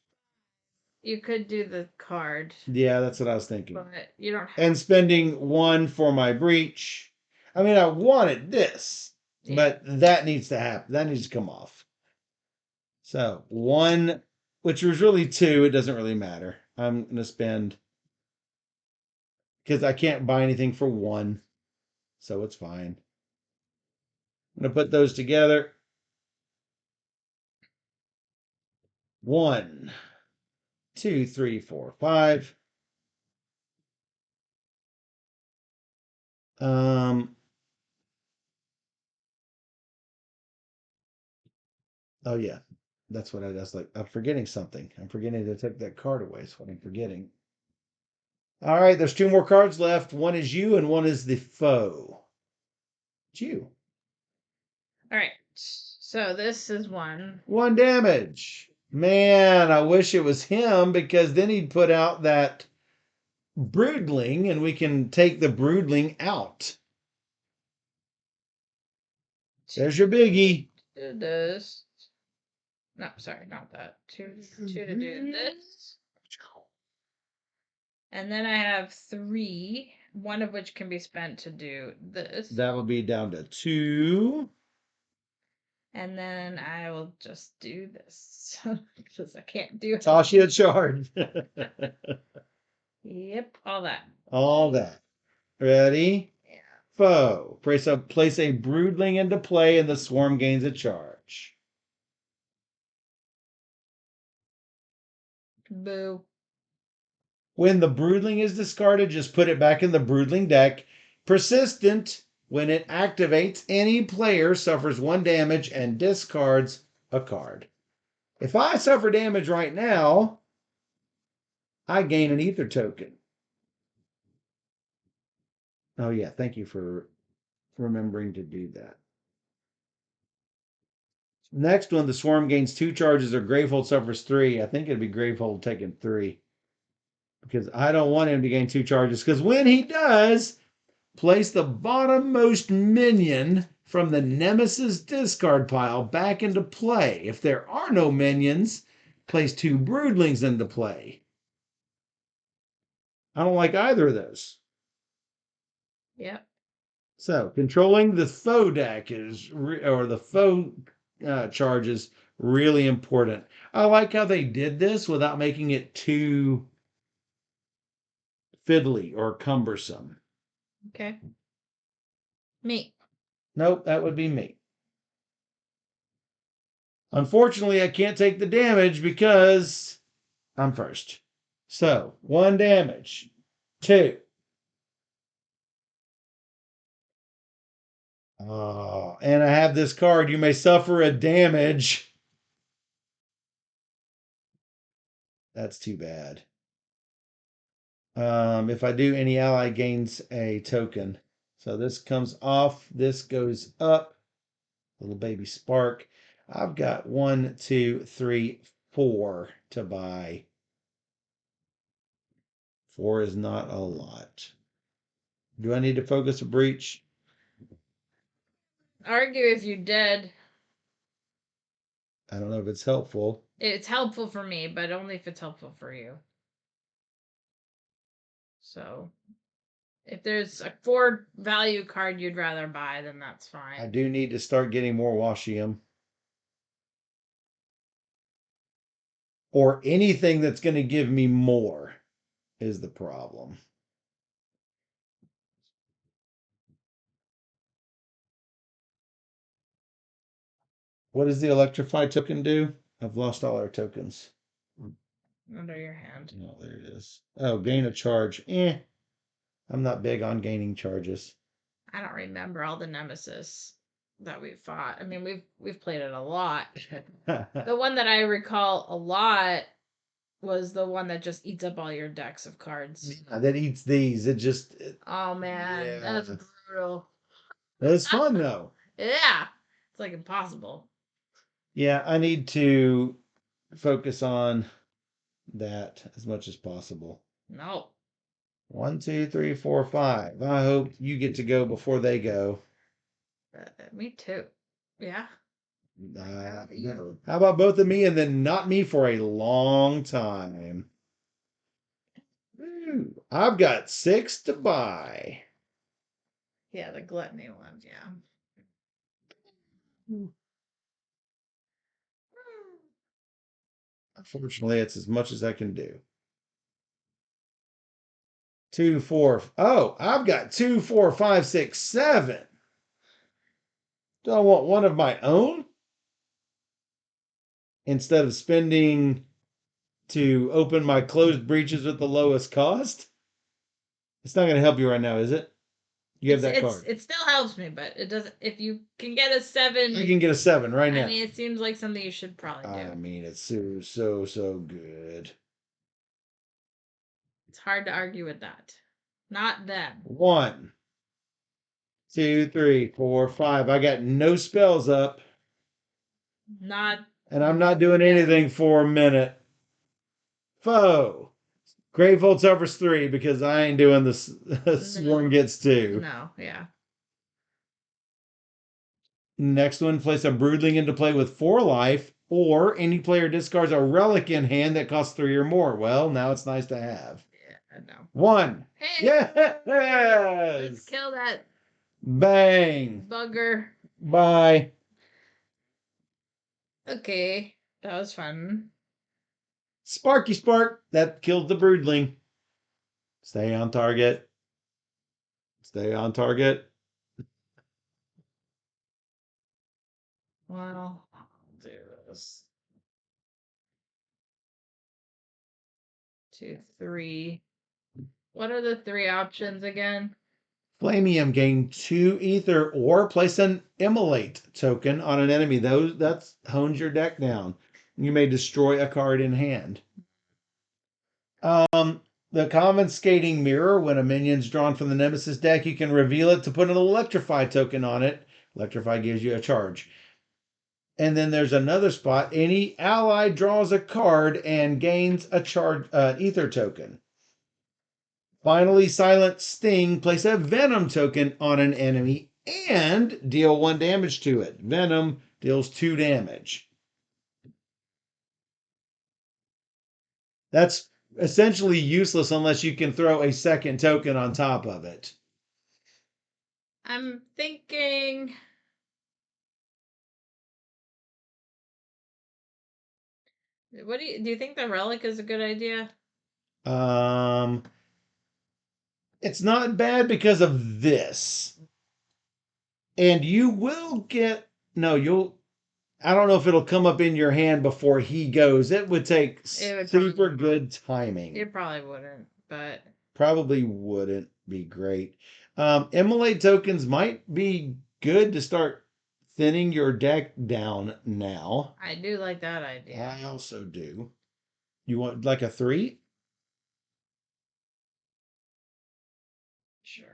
You could do the card. Yeah, that's what I was thinking. But you don't have And spending 1 for my breach. I mean, I wanted this, but that needs to happen. That needs to come off. So 1, which was really 2. It doesn't really matter. I'm going to spend, because I can't buy anything for 1. So it's fine. I'm going to put those together. 1, 2, 3, 4, 5. Oh yeah, that's what I was like. I'm forgetting something. I'm forgetting to take that card away. Is what I'm forgetting. All right, there's 2 more cards left. 1 is you, and 1 is the foe. It's you. All right. So this is 1. 1 damage. Man, I wish it was him because then he'd put out that broodling, and we can take the broodling out. There's your biggie. Do this. No, sorry, not that. 2 to do this. And then I have 3, one of which can be spent to do this. That will be down to 2. And then I will just do this because I can't do it. Toss you a charge. Yep, all that. All that. Ready? Yeah. Foe. Place a broodling into play and the swarm gains a charge. Boo. When the broodling is discarded, just put it back in the broodling deck. Persistent. When it activates, any player suffers 1 damage and discards a card. If I suffer damage right now, I gain an ether token. Oh, yeah. Thank you for remembering to do that. Next one, the Swarm gains 2 charges or Gravehold suffers 3. I think it'd be Gravehold taking 3. Because I don't want him to gain 2 charges. Because when he does, place the bottommost minion from the Nemesis discard pile back into play. If there are no minions, place 2 Broodlings into play. I don't like either of those. Yep. So controlling the foe deck or the foe charge is really important. I like how they did this without making it too fiddly or cumbersome. Okay. Me. Nope, that would be me. Unfortunately, I can't take the damage because I'm first. So 1 damage, 2. Oh, and I have this card. You may suffer a damage. That's too bad. If I do, any ally gains a token. So this comes off. This goes up. Little baby spark. I've got 1, 2, 3, 4 to buy. 4 is not a lot. Do I need to focus a breach? Argue if you did. I don't know if it's helpful. It's helpful for me, but only if it's helpful for you. So, if there's a 4 value card you'd rather buy, then that's fine. I do need to start getting more Washium. Or anything that's going to give me more is the problem. What does the Electrify token do? I've lost all our tokens. Under your hand. Oh, there it is. Oh, gain a charge. I'm not big on gaining charges. I don't remember all the Nemesis that we've fought. I mean, we've played it a lot. The one that I recall a lot was the one that just eats up all your decks of cards. Yeah, that eats these. Oh man, Yeah. that's brutal. It's fun though. Yeah, it's like impossible. Yeah, I need to focus on that as much as possible. No. 1, 2, 3, 4, 5. I hope you get to go before they go. Me too. Yeah. How about both of me and then not me for a long time? Ooh, I've got 6 to buy. Yeah, the gluttony ones. Yeah. Unfortunately, it's as much as I can do. 2, 4. Oh, I've got 2, 4, 5, 6, 7. Do I want one of my own? Instead of spending to open my closed breaches at the lowest cost? It's not going to help you right now, is it? You have that card. It still helps me, but it doesn't. If you can get a 7, I can get a 7 right now. I mean, it seems like something you should probably do. I mean, it's so good. It's hard to argue with that. Not them. 1, 2, 3, 4, 5. I got no spells up. Not. And I'm not doing anything for a minute. Foe. Gravehold suffers 3 because I ain't doing this. Swarm gets 2. No, yeah. Next one, place a Broodling into play with 4 life, or any player discards a relic in hand that costs 3 or more. Well, now it's nice to have. Yeah, I know. 1. Hey! Yes! Let's kill that Bang! bugger. Bye. Okay, that was fun. Sparky Spark. That killed the Broodling. Stay on target. Stay on target. Well, I'll do this. 2, 3. What are the 3 options again? Flamium gain 2 ether or place an immolate token on an enemy. That hones your deck down. You may destroy a card in hand. The confiscating mirror, when a minion's drawn from the Nemesis deck, you can reveal it to put an Electrify token on it. Electrify gives you a charge. And then there's another spot. Any ally draws a card and gains a charge, ether token. Finally, Silent Sting. Place a Venom token on an enemy and deal 1 damage to it. Venom deals 2 damage. That's essentially useless unless you can throw a second token on top of it. I'm thinking. What do you think the relic is a good idea? It's not bad because of this. And you will get no, you'll I don't know if it'll come up in your hand before he goes. It would take super good timing. It probably wouldn't, but probably wouldn't be great. Immolate tokens might be good to start thinning your deck down now. I do like that idea. I also do. You want like a 3? Sure.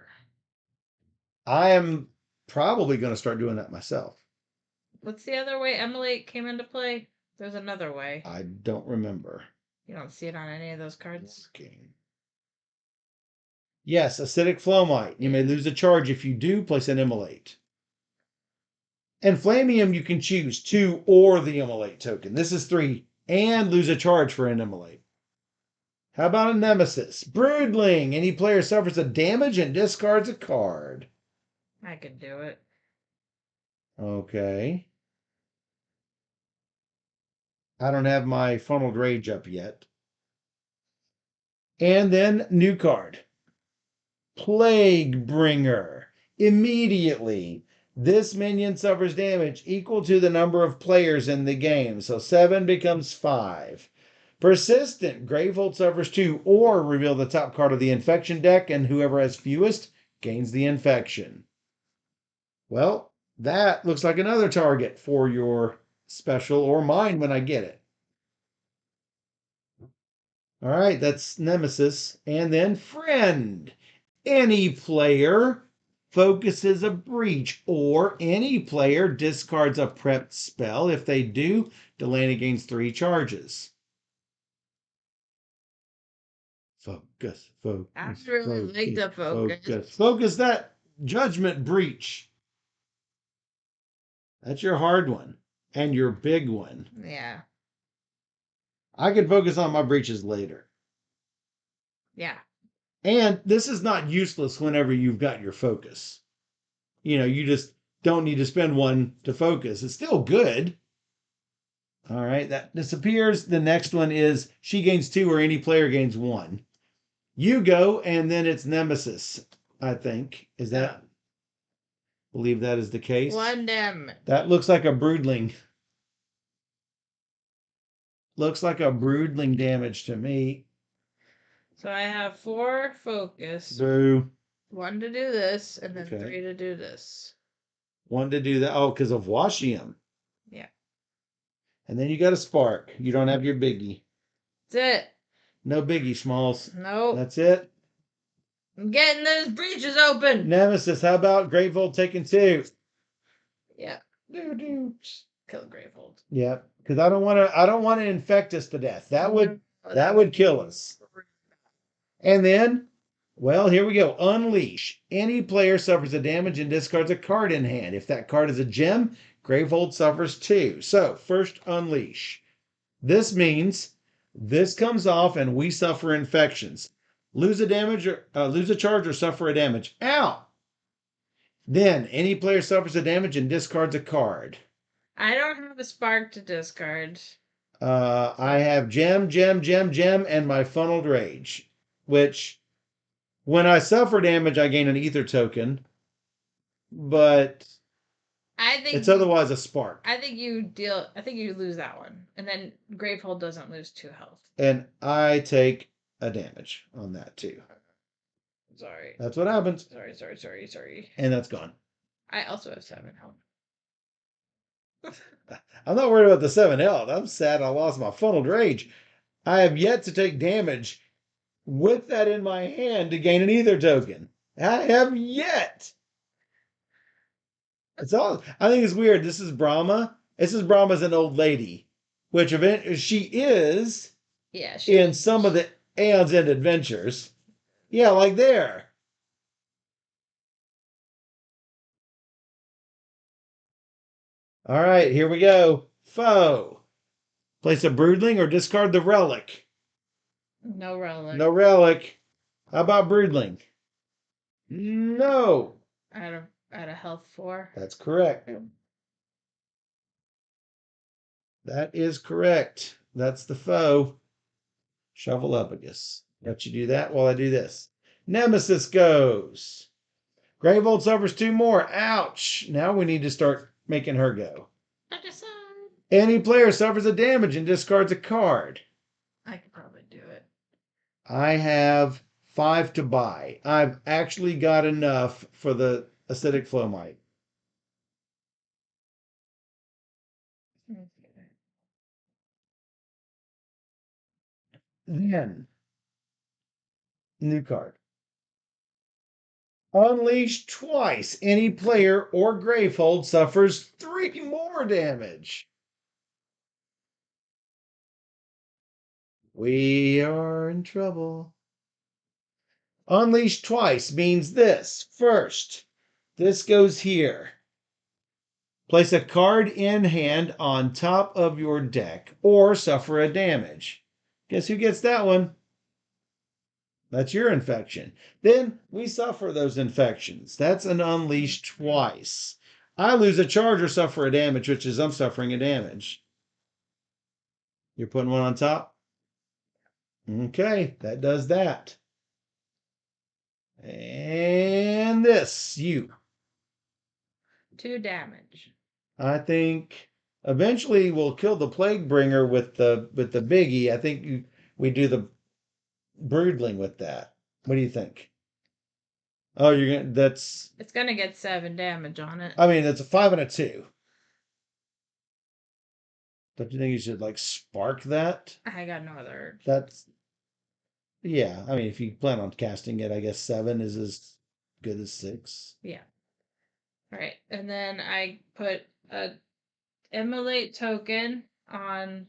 I am probably going to start doing that myself. What's the other way Emulate came into play? There's another way. I don't remember. You don't see it on any of those cards? Working. Yes, Acidic Flowmite. You may lose a charge. If you do, place an Immolate. And Flamium, you can choose 2 or the Immolate token. This is 3 and lose a charge for an Immolate. How about a Nemesis? Broodling. Any player suffers a damage and discards a card. I could do it. Okay. I don't have my Funneled Rage up yet. And then, new card. Plague Bringer. Immediately, this minion suffers damage equal to the number of players in the game. So 7 becomes 5. Persistent. Gravehold suffers 2 or reveal the top card of the infection deck, and whoever has fewest gains the infection. Well, that looks like another target for your special or mine when I get it. All right, that's Nemesis. And then Friend. Any player focuses a breach, or any player discards a prepped spell. If they do, Delaney gains 3 charges. Focus. I really like the focus. Focus that Judgment Breach. That's your hard one and your big one. Yeah. I can focus on my breaches later. Yeah. And this is not useless whenever you've got your focus. You just don't need to spend 1 to focus. It's still good. All right, that disappears. The next one is she gains 2 or any player gains 1. You go, and then it's Nemesis, I think. Is that? I believe that is the case. 1 dem. That looks like a broodling. Looks like a broodling damage to me. So I have 4 focus. Boo. 1 to do this, and then 3 to do this. 1 to do that. Oh, because of Washium. Yeah. And then you got a spark. You don't have your biggie. That's it. No biggie, Smalls. Nope. That's it. I'm getting those breaches open. Nemesis, how about Gravehold taking 2? Yeah. Do. Kill Gravehold. Yeah, because I don't want to infect us to death. That would kill us. And then, well, here we go. Unleash. Any player suffers a damage and discards a card in hand. If that card is a gem, Gravehold suffers 2. So, first Unleash. This means this comes off and we suffer infections. Lose a charge or suffer a damage. Ow! Then, any player suffers a damage and discards a card. I don't have a spark to discard. I have gem, and my Funneled Rage, which when I suffer damage, I gain an ether token, but I think it's otherwise a spark. I think you lose that one, and then Gravehold doesn't lose 2 health. And I take a damage on that too. Sorry. That's what happens. Sorry. And that's gone. I also have 7 health. I'm not worried about the 7 health. I'm sad I lost my Funneled Rage. I have yet to take damage with that in my hand to gain an ether token. I have yet. It's all. I think it's weird. This is Brahma. This is Brahma's an old lady, which event she is Yeah, in some of the Aeon's End adventures. Yeah, like there. All right, here we go. Foe. Place a broodling or discard the relic. no relic. No relic. How about broodling? No. At a health 4. That's correct. That is correct. That's the foe. Shovelupagus. Let you do that while I do this. Nemesis goes. Greyvolt suffers 2 more. Ouch. Now we need to start making her go. Any player suffers a damage and discards a card. I could probably do it. I have 5 to buy. I've actually got enough for the acidic flowmite. Okay. Then, new card. Unleash twice. Any player or Gravehold suffers 3 more damage. We are in trouble. Unleash twice means this. First, this goes here. Place a card in hand on top of your deck or suffer a damage. Guess who gets that one? That's your infection. Then we suffer those infections. That's an unleash twice. I lose a charge or suffer a damage, which is I'm suffering a damage. You're putting one on top? Okay, that does that. And this, you. 2 damage. I think eventually we'll kill the plague bringer with the biggie. I think we do the broodling with that. What do you think? Oh, you're gonna. That's. It's gonna get 7 damage on it. I mean, it's a 5 and a 2. Don't you think you should like spark that? I got no other urge. That's. Yeah. I mean, if you plan on casting it, I guess 7 is as good as 6. Yeah. All right, and then I put a immolate token on.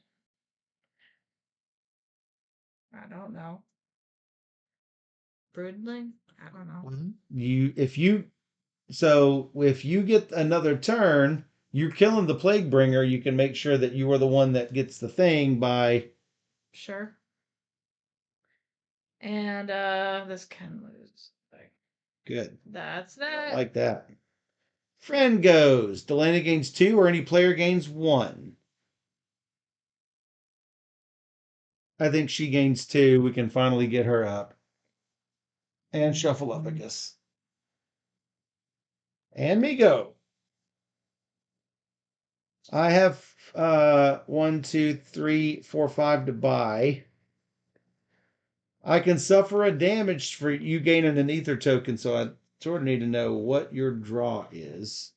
I don't know. Broodling? I don't know. If you get another turn, you're killing the plague bringer. You can make sure that you are the one that gets the thing by. Sure. And this can lose. Good. That's I that. like that. Friend goes. Delana gains 2 or any player gains 1. I think she gains 2. We can finally get her up. And shuffle up, I guess. And me go. I have 1, 2, 3, 4, 5 to buy. I can suffer a damage for you gaining an ether token, so I sort of need to know what your draw is.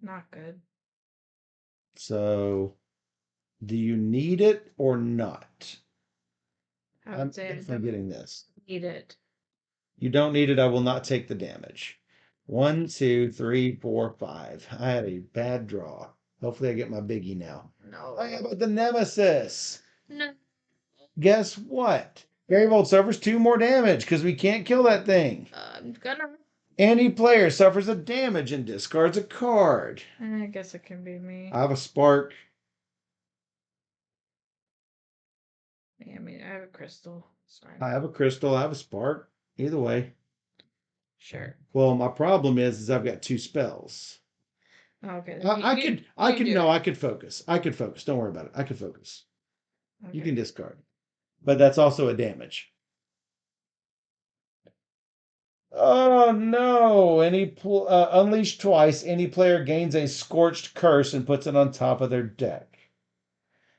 Not good. So, do you need it or not? I I'm would say I definitely don't getting this. need it. You don't need it. I will not take the damage. 1, 2, 3, 4, 5. I had a bad draw. Hopefully, I get my biggie now. No. How about the Nemesis? No. Guess what? Variable suffers 2 more damage because we can't kill that thing. I'm gonna. Any player suffers a damage and discards a card. I guess it can be me. I have a spark. Yeah, I mean, I have a crystal. It's fine. I have a crystal. I have a spark. Either way. Sure. Well, my problem is I've got 2 spells. Okay. I could focus. I could focus. Don't worry about it. I could focus. Okay. You can discard. But that's also a damage. Oh no! Unleash twice. Any player gains a scorched curse and puts it on top of their deck.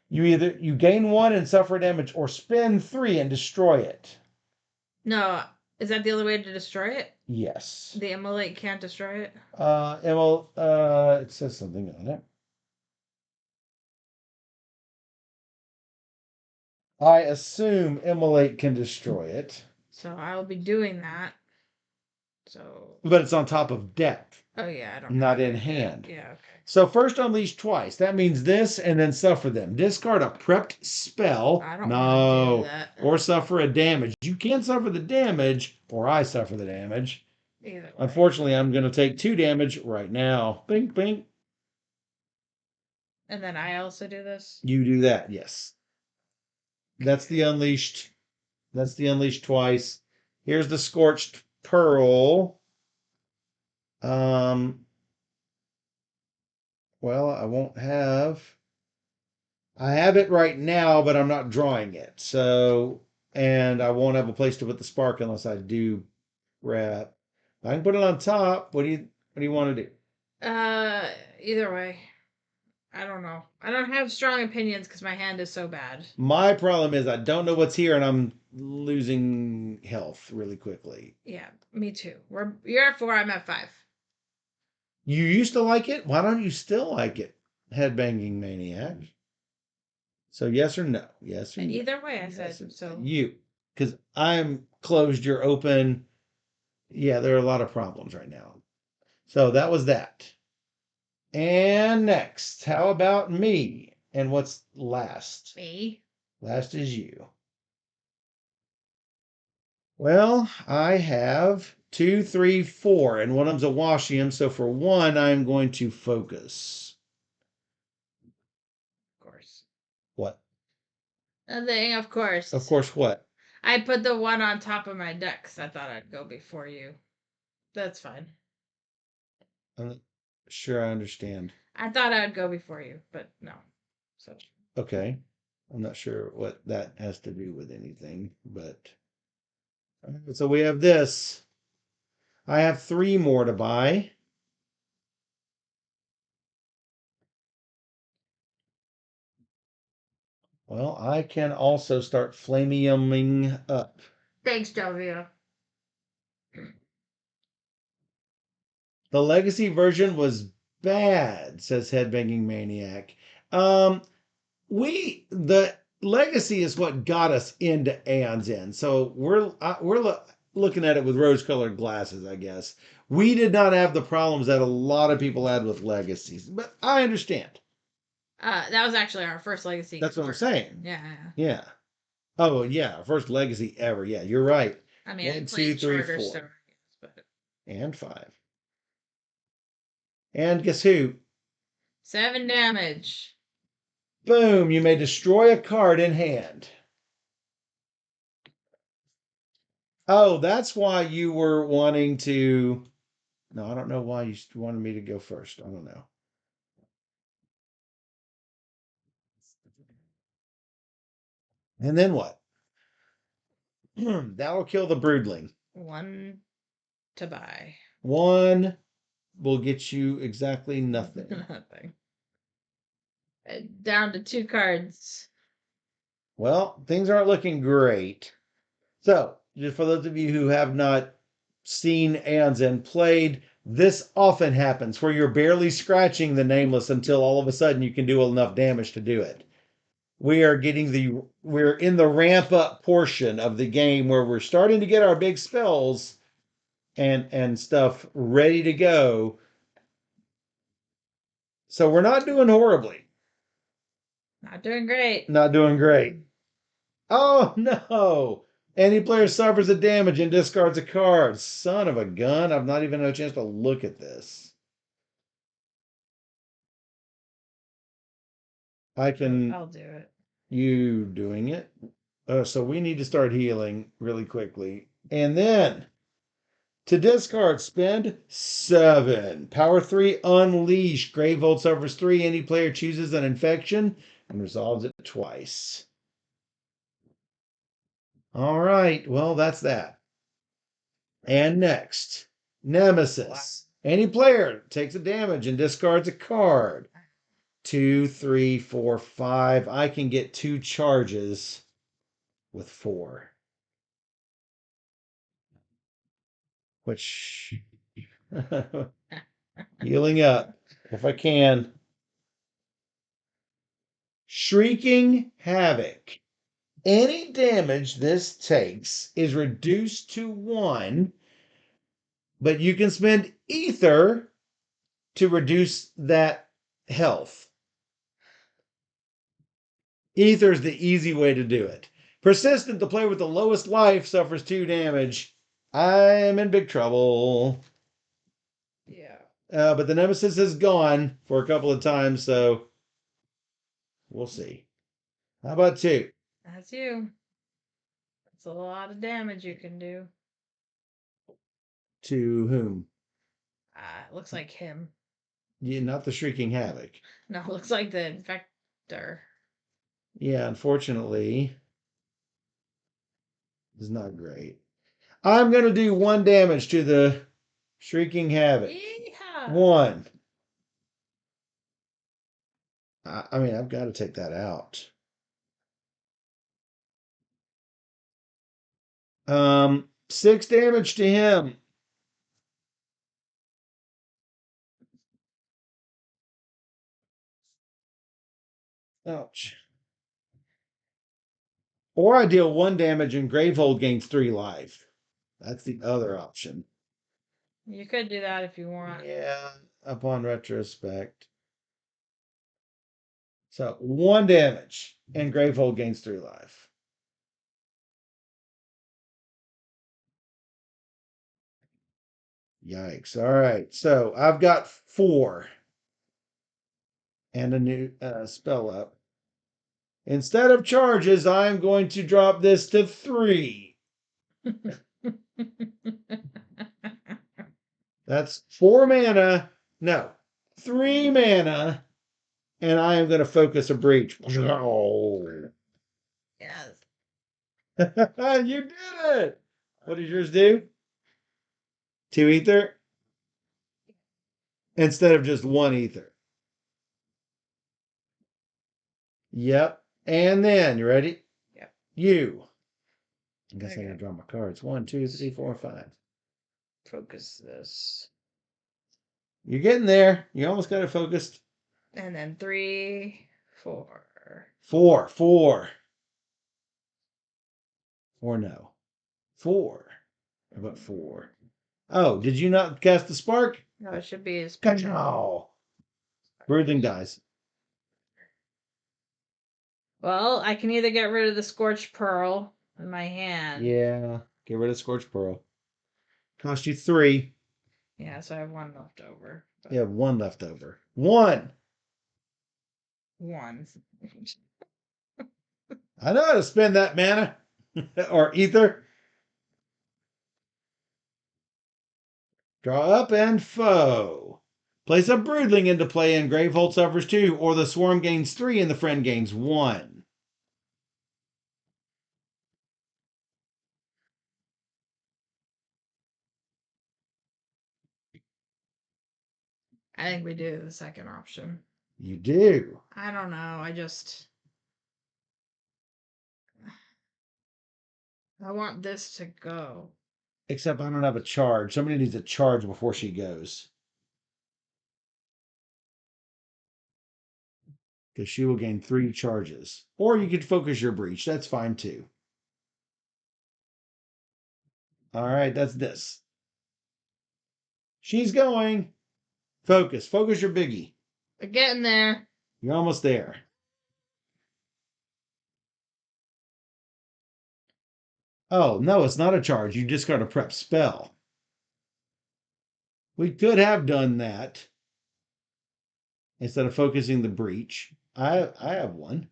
You gain 1 and suffer damage, or spend 3 and destroy it. No, is that the only way to destroy it? Yes. The immolate can't destroy it. It says something on it. I assume Immolate can destroy it. So I'll be doing that. So. But it's on top of deck. Oh yeah, I don't. Not in hand. Yeah. Okay. So first unleash twice. That means this and then suffer them. Discard a prepped spell. I don't want to do that. Or suffer a damage. You can suffer the damage, or I suffer the damage. Either way. Unfortunately, I'm going to take 2 damage right now. Bink, bink. And then I also do this? You do that, yes. That's the unleashed. That's the unleashed twice. Here's the scorched pearl. Well, I won't have. I have it right now, but I'm not drawing it. So, and I won't have a place to put the spark unless I do wrap. I can put it on top. What do you want to do? Either way. I don't know. I don't have strong opinions because my hand is so bad. My problem is I don't know what's here and I'm losing health really quickly. Yeah, me too. You're at 4, I'm at 5. You used to like it? Why don't you still like it? Headbanging maniac. So yes or no? Yes or no? Either way, I said so. You. Because I'm closed, you're open. Yeah, there are a lot of problems right now. So that was that. And next, how about me? And what's last? Me? Last is you. Well, I have 2, 3, 4, and one of them's a washium. So for one, I'm going to focus. Of course. What? Nothing, of course. Of course, what? I put the one on top of my deck because I thought I'd go before you. That's fine. I'm sure I understand. I thought I would go before you, but no. So. Okay. I'm not sure what that has to do with anything, but so we have this. I have 3 more to buy. Well, I can also start flaming up. Thanks, Jovia. The legacy version was bad, says Headbanging Maniac. The legacy is what got us into Aeon's End, so we're looking at it with rose-colored glasses, I guess. We did not have the problems that a lot of people had with legacies, but I understand. That was actually our first legacy. That's what I'm saying. Yeah. Yeah. Oh yeah, first legacy ever. Yeah, you're right. I mean, 1, 2, 3, 4, stories, but... and 5. And guess who? 7 damage. Boom! You may destroy a card in hand. Oh, that's why you were wanting to. No, I don't know why you wanted me to go first. I don't know. And then what? That'll kill the broodling. 1 to buy. 1 will get you exactly nothing. Nothing. Down to 2 cards. Well, things aren't looking great. So, just for those of you who have not seen Aeon's End played, this often happens where you're barely scratching the nameless until all of a sudden you can do enough damage to do it. We're in the ramp up portion of the game where we're starting to get our big spells and stuff ready to go. So we're not doing horribly. Not doing great. Not doing great. Oh no! Any player suffers a damage and discards a card. Son of a gun. I've not even had a chance to look at this. I'll do it. You doing it. So we need to start healing really quickly. And then to discard, spend 7. Power 3, unleash. Gravehold suffers 3. Any player chooses an infection and resolves it twice. All right. Well, that's that. And next, Nemesis. Any player takes a damage and discards a card. 2, 3, 4, 5. I can get 2 charges with 4. Which healing up if I can. Shrieking Havoc. Any damage this takes is reduced to 1, but you can spend ether to reduce that health. Ether is the easy way to do it. Persistent, the player with the lowest life suffers 2 damage. I'm in big trouble. Yeah. But the Nemesis is gone for a couple of times, so we'll see. How about 2? That's you. That's a lot of damage you can do. To whom? Looks like him. Yeah, not the Shrieking Havoc. No, looks like the infector. Yeah, unfortunately, it's not great. I'm going to do 1 damage to the Shrieking Havoc. Yeehaw! 1. I mean, I've got to take that out. 6 damage to him. Ouch. Or I deal 1 damage and Gravehold gains 3 life. That's the other option. You could do that if you want. Yeah, upon retrospect. So 1 damage and Gravehold gains 3 life. Yikes. All right. So I've got 4 and a new spell up. Instead of charges, I'm going to drop this to 3. That's 4 mana. No, 3 mana. And I am going to focus a breach. Oh. Yes. You did it. What does yours do? 2 ether? Instead of just 1 ether. Yep. And then, you ready? Yep. You. I guess I Okay. gotta draw my cards. 1, 2, 3, 4, 5. Focus this. You're getting there. You almost got it focused. And then 3, 4. 4, 4. Or no. 4. How about 4? Oh, did you not cast the spark? No, it should be his. No. Breathing dies. Well, I can either get rid of the Scorched Pearl in my hand. Yeah. Get rid of Scorch Pearl. Cost you 3. Yeah, so I have 1 left over. You have 1 left over. 1. 1. I know how to spend that mana. Or ether. Draw up and foe. Place a Broodling into play and Gravehold suffers 2, or the Swarm gains 3 and the Friend gains 1. I think we do the second option. You do. I don't know. I want this to go. Except I don't have a charge. Somebody needs a charge before she goes. Because she will gain 3 charges. Or you could focus your breach. That's fine too. All right, that's this. She's going. Focus. Focus your biggie. We're getting there. You're almost there. Oh, no, it's not a charge. You just got a prep spell. We could have done that instead of focusing the breach. I have one.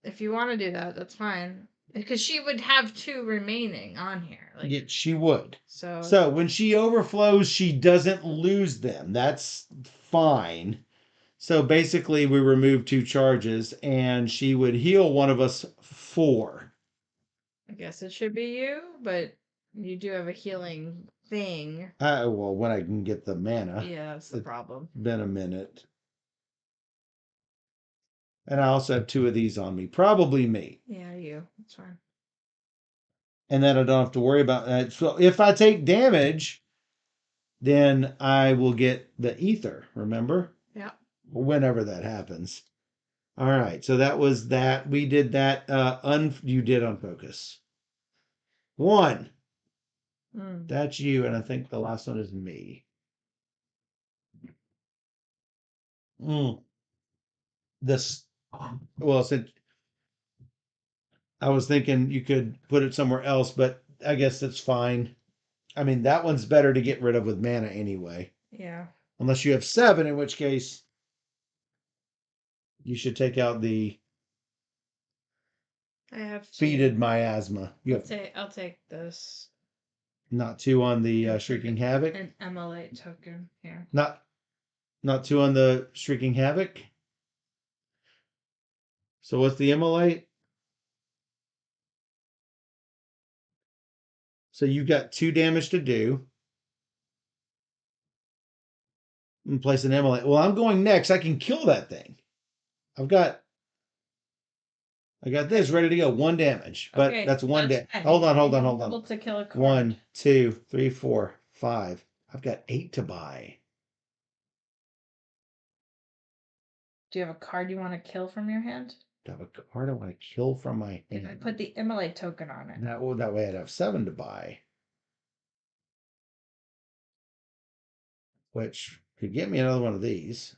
If you want to do that, that's fine. Because she would have 2 remaining on here. Like, Yeah, she would. so So when she overflows, she doesn't lose them. That's fine. So basically, we remove 2 charges, and she would heal one of us 4. I guess it should be you, but you do have a healing thing. Well, when I can get the mana. Yeah, that's the It's problem. been a minute. And I also have 2 of these on me. Probably me. Yeah, you. That's fine. And then I don't have to worry about that. So if I take damage, then I will get the ether, remember? Yeah. Whenever that happens. All right, so that was that. We did that. You did unfocus. 1. That's you, and I think the last one is me. This, well, since I was thinking you could put it somewhere else, but I guess that's fine. I mean, that one's better to get rid of with mana anyway. Yeah. Unless you have 7, in which case you should take out the I have Feeded Miasma. I'll take this. Not 2 on the Shrieking Havoc. An MLA token here. Not 2 on the Shrieking Havoc. So what's the MLA? So you got 2 damage to do. And place an MLA. Well, I'm going next. I can kill that thing. I got this ready to go. 1 damage, but Okay, that's 1 damage. fine. Hold on. Able to kill a card. 1, 2, 3, 4, 5. I've got 8 to buy. Do you have a card you want to kill from your hand? Do I have a card I want to kill from my hand? If I put the MLA token on it. That way I'd have 7 to buy. Which could get me another one of these.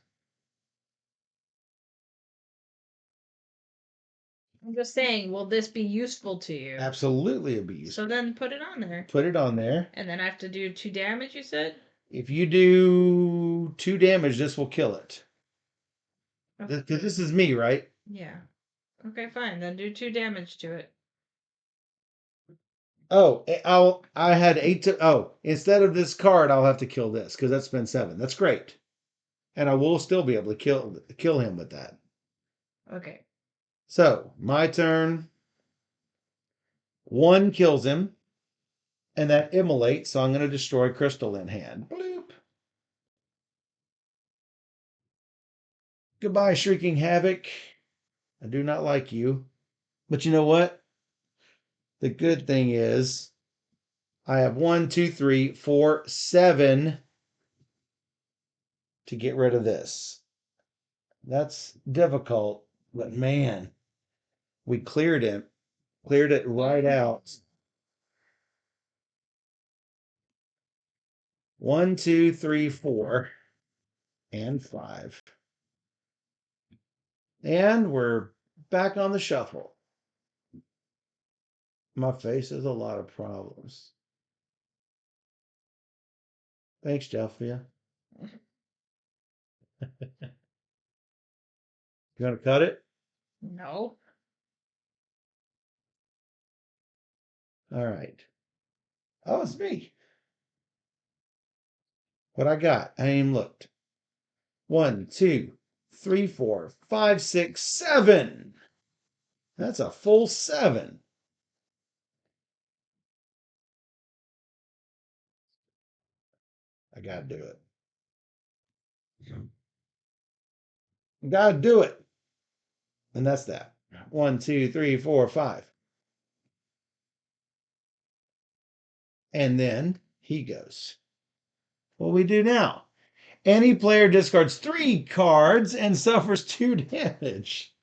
I'm just saying, will this be useful to you? Absolutely, it'd be useful. So then put it on there. Put it on there. And then I have to do 2 damage, you said? If you do 2 damage, this will kill it. Because Okay. this is me, right? Yeah. Okay, fine. Then do 2 damage to it. Oh, I had 8 to. Oh, instead of this card, I'll have to kill this because that's been 7. That's great, and I will still be able to kill him with that. Okay. So my turn. 1 kills him, and that immolates. So I'm going to destroy Crystal in hand. Bloop. Goodbye, Shrieking Havoc. I do not like you, but you know what? The good thing is, I have 1, 2, 3, 4, 7 to get rid of this. That's difficult, but man, we cleared it right out. 1, 2, 3, 4, and 5. And we're back on the shuffle. My face has a lot of problems. Thanks, Delphia. You want to cut it? No. All right. Oh, it's me. What I got? I ain't even looked. 1, 2, 3, 4, 5, 6, 7. That's a full 7. I gotta do it. Gotta do it. And that's that. 1, 2, 3, 4, 5. And then he goes. What we do now? Any player discards 3 cards and suffers 2 damage.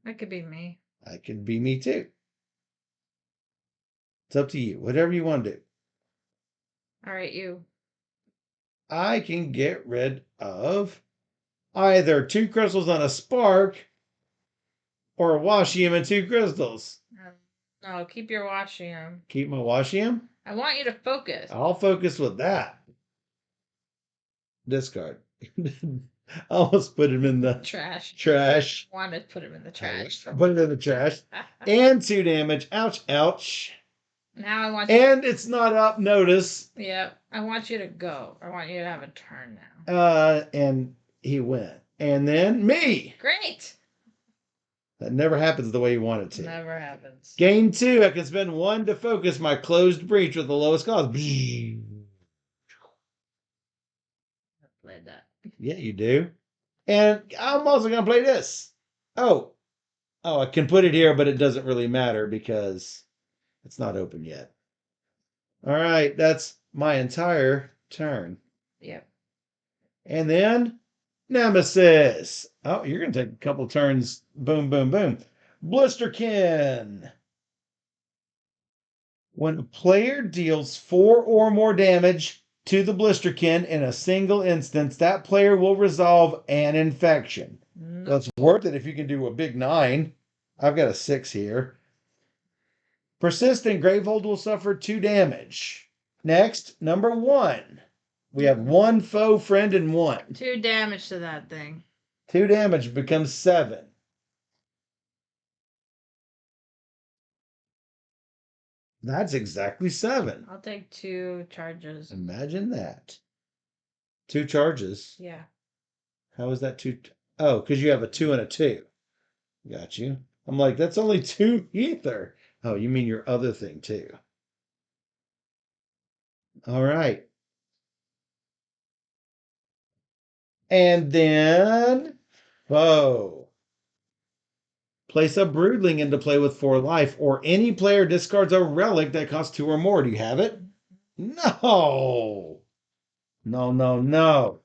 That could be me. That could be me too. It's up to you. Whatever you want to do. All right, you. I can get rid of either 2 crystals on a spark or a Washium and 2 crystals. No, keep your Washium. Keep my Washium? I want you to focus. I'll focus with that. Discard. I almost put him in the trash. Wanted to put him in the trash. Put it in the trash. And 2 damage. Ouch, ouch. Now I want you. And it's not up. Notice. Yeah, I want you to go. I want you to have a turn now. And he went. And then me. Great. That never happens the way you want it to. Never happens. Gain 2. I can spend 1 to focus my closed breach with the lowest cost. Played that. Yeah, you do. And I'm also going to play this. Oh, I can put it here, but it doesn't really matter because it's not open yet. All right, that's my entire turn. Yep. And then Nemesis. Oh, you're going to take a couple turns. Boom, boom, boom. Blisterkin. When a player deals 4 or more damage to the Blisterkin in a single instance, that player will resolve an infection. No. Well, it's worth it if you can do a big 9. I've got a 6 here. Persistent Gravehold will suffer 2 damage. Next, number 1. We have 1 foe, friend, and 1. 2 damage to that thing. 2 damage becomes 7. That's exactly 7. I'll take 2 charges. Imagine that. 2 charges. Yeah. How is that 2? Oh, because you have a 2 and a 2. Got you. I'm like, that's only 2 ether. Oh, you mean your other thing too. All right. And then, oh, place a broodling into play with 4 life, or any player discards a relic that costs 2 or more. Do you have it? No. No, no, no.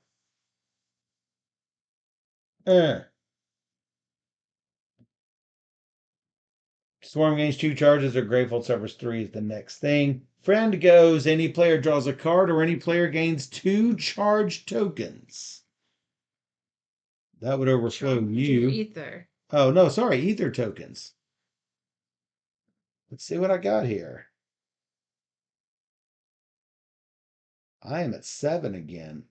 Uh. Swarm gains 2 charges or Grateful suffers 3 is the next thing. Friend goes, any player draws a card or any player gains 2 charge tokens. That would overflow you. Ether. Oh, no, sorry, ether tokens. Let's see what I got here. I am at 7 again.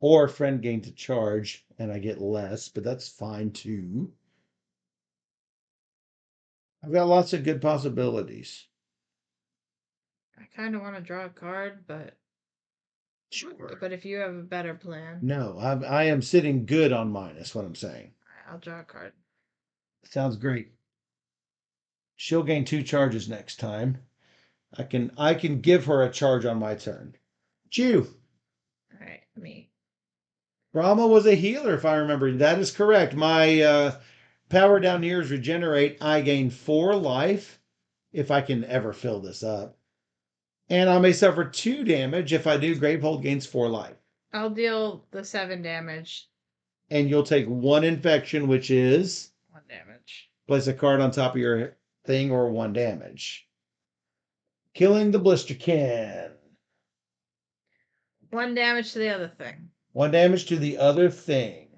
Or friend gains a charge and I get less, but that's fine too. I've got lots of good possibilities. I kind of want to draw a card, but Sure. But if you have a better plan, No, I am sitting good on mine. That's what I'm saying. I'll draw a card. Sounds great. She'll gain 2 charges next time. I can give her a charge on my turn. Chew. All right, me. Brahma was a healer, if I remember. That is correct. My power down here is regenerate. I gain 4 life if I can ever fill this up. And I may suffer 2 damage. If I do, Gravehold gains 4 life. I'll deal the 7 damage. And you'll take 1 infection, which is 1 damage. Place a card on top of your thing or 1 damage. Killing the Blisterkin. 1 damage to the other thing. 1 damage to the other thing.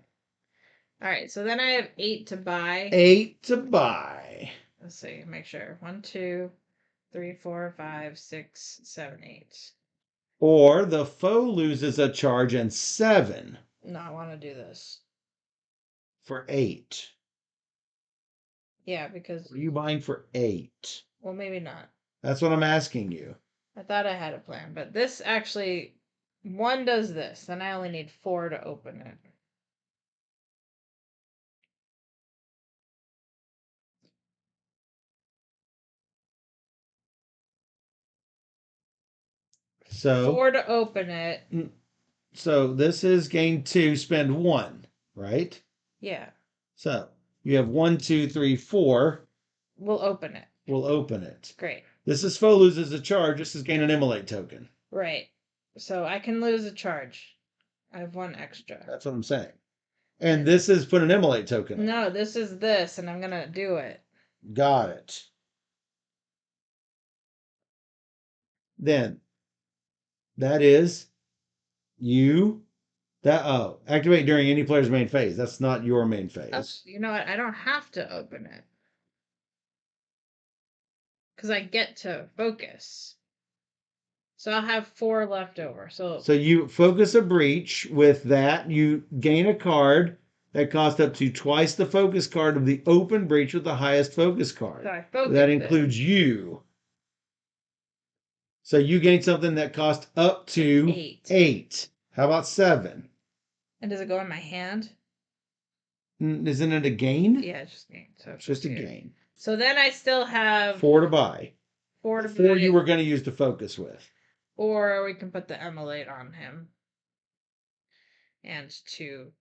All right, so then I have 8 to buy. 8 to buy. Let's see, make sure. 1, 2, 3, 4, 5, 6, 7, 8. Or the foe loses a charge and 7. No, I want to do this. For 8. Yeah, because... What are you buying for 8? Well, maybe not. That's what I'm asking you. I thought I had a plan, but this actually... 1 does this, then I only need 4 to open it. So 4 to open it. So this is gain 2, spend 1, right? Yeah. So you have 1, 2, 3, 4. We'll open it. We'll open it. Great. This is foe loses a charge. This is gain an immolate token. Right. So I can lose a charge. I have 1 extra. That's what I'm saying. And this is put an immolate token on. No, this is this, and I'm going to do it. Got it. Then that is you. Activate during any player's main phase. That's not your main phase. You know what? I don't have to open it. Because I get to focus. So I'll have 4 left over. So you focus a breach with that. You gain a card that costs up to twice the focus card of the open breach with the highest focus card. So I focus that includes you. So you gain something that costs up to 8. How about 7? And does it go in my hand? Isn't it a gain? Yeah, it's just gain. So it's just a gain. So then I still have 4 to buy. 4 to buy. 4 you were going to use to focus with. Or we can put the emulate on him. And 2.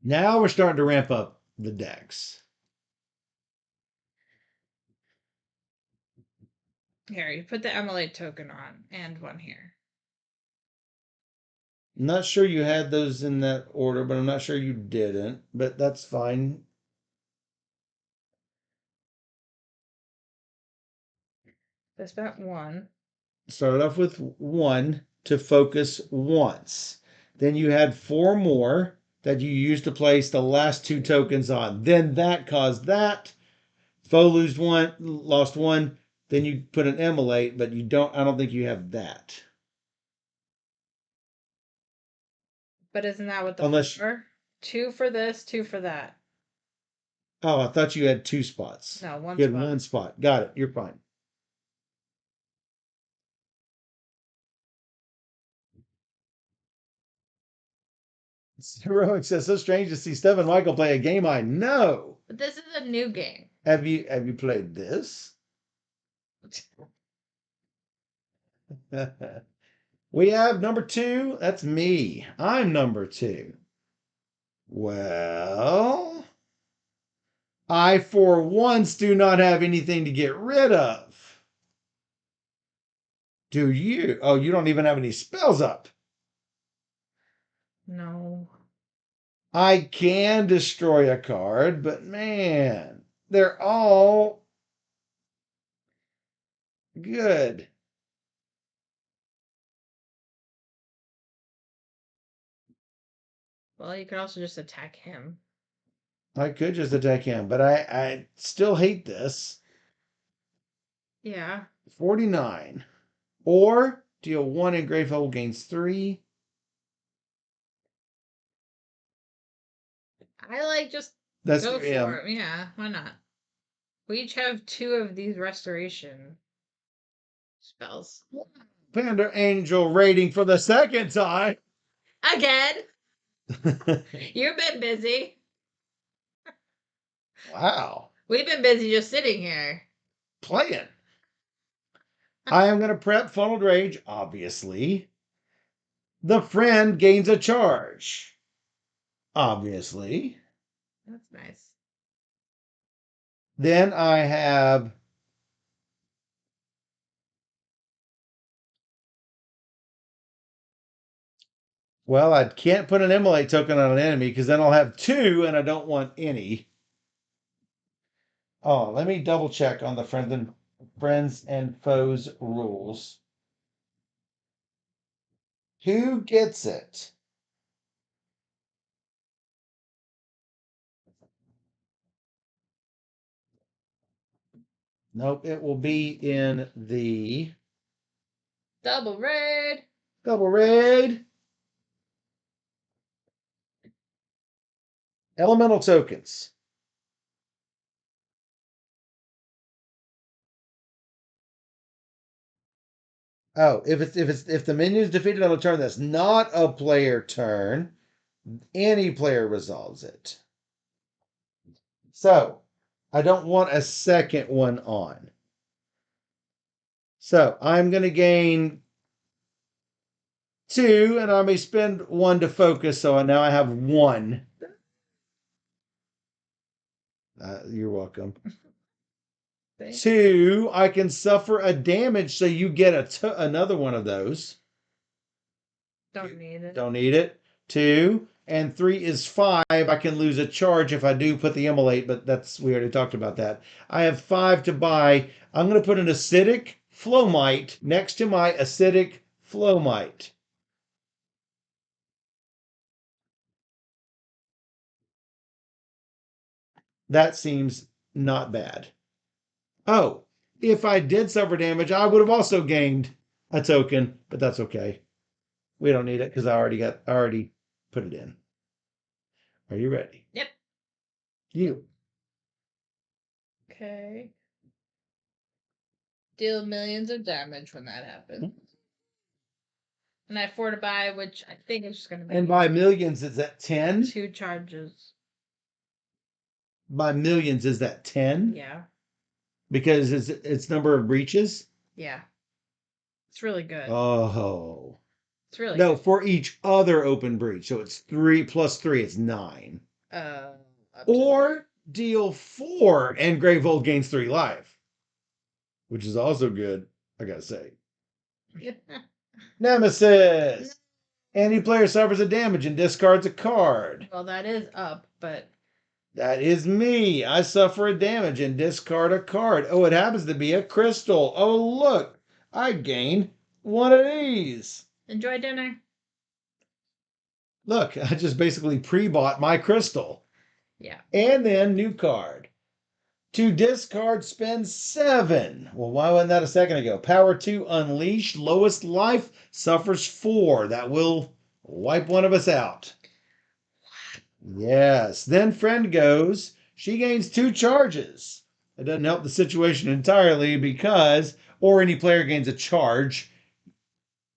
Now we're starting to ramp up the decks. Here, you put the emulate token on and one here. Not sure you had those in that order, but I'm not sure you didn't. But that's fine. I spent one. Started off with one to focus once. Then you had four more that you used to place the last two tokens on. Then that caused that. Foe lost one. Then you put an emulate, but I don't think you have that. But isn't that what the Unless, four? Two for this, two for that. oh, I thought you had two spots. No, one You had spot. one spot. Got it. You're fine. Heroic says, so strange to see Steph and Michael play a game I know. But this is a new game. Have you played this? We have number two. That's me. I'm number two. Well, I for once do not have anything to get rid of. Do you? Oh, you don't even have any spells up. No. I can destroy a card, but man, they're all good. Well, you could also just attack him. I could just attack him, but I still hate this. Yeah. 49. Or deal 1 and Gravehole gains 3. I like just That's go your for M. it. Yeah, why not? We each have two of these restoration spells. Panda Angel rating for the second time. Again! You've been busy. Wow. We've been busy just sitting here. Playing. I am going to prep Funneled Rage, obviously. The friend gains a charge, obviously. That's nice. Then I have well, I can't put an Immolate token on an enemy because then I'll have two and I don't want any. Oh, let me double check on the friends and foes rules. Who gets it? Nope, it will be in the Double raid! double raid. Elemental tokens. Oh, if the minion is defeated on a turn that's not a player turn, any player resolves it. So I don't want a second one on. So I'm going to gain two, and I may spend one to focus. So now I have one. You're welcome. Two, I can suffer a damage, so you get another one of those. Don't need it. Don't need it. Two. And three is 5. I can lose a charge if I do put the Immolate, but we already talked about that. I have 5 to buy. I'm going to put an Acidic Flowmite next to my Acidic Flowmite. That seems not bad. Oh, if I did suffer damage, I would have also gained a token, but that's okay. We don't need it because I already put it in. Are you ready? Yep. You. Okay. Deal millions of damage when that happens. And I have 4 to buy, which I think is just going to be. And by millions, is that 10? 2 charges. By millions, is that 10? Yeah. Because it's number of breaches? Yeah. It's really good. Oh. It's really No, good. for each other open breach. So it's 3 plus 3, it's 9. Or deal 4 and Gravehold gains 3 life, which is also good. I gotta say. Nemesis. Any player suffers a damage and discards a card. Well, that is up, but That is me. I suffer a damage and discard a card. Oh, it happens to be a crystal. Oh, look. I gain one of these. enjoy dinner. Look, I just basically pre-bought my crystal. Yeah. And then new card. To discard, spend 7. Well, why wasn't that a second ago? Power 2, unleash. Lowest life suffers 4. That will wipe one of us out. Yes. Then friend goes. She gains 2 charges. It doesn't help the situation entirely because, or any player gains a charge.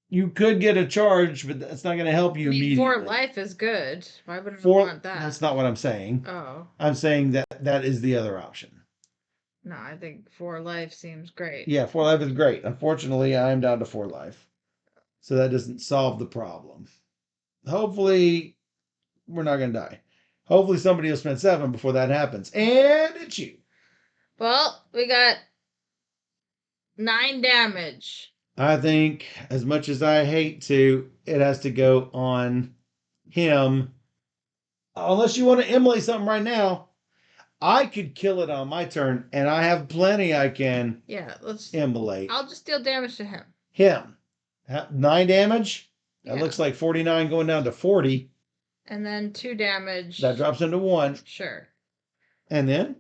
You could get a charge, but that's not going to help you I mean, immediately. 4 life is good. Why would I Four, want that? that's not what I'm saying. Oh. I'm saying that that is the other option. No, I think 4 life seems great. Yeah, 4 life is great. Unfortunately, I'm down to 4 life. So that doesn't solve the problem. Hopefully, we're not going to die. Hopefully, somebody will spend 7 before that happens. And it's you. Well, we got 9 damage. I think, as much as I hate to, it has to go on him. Unless you want to immolate something right now. I could kill it on my turn, and I have plenty I can let's immolate. I'll just deal damage to him. Him. 9 damage? That Yeah. looks like 49 going down to 40. And then 2 damage. That drops into 1. Sure. And then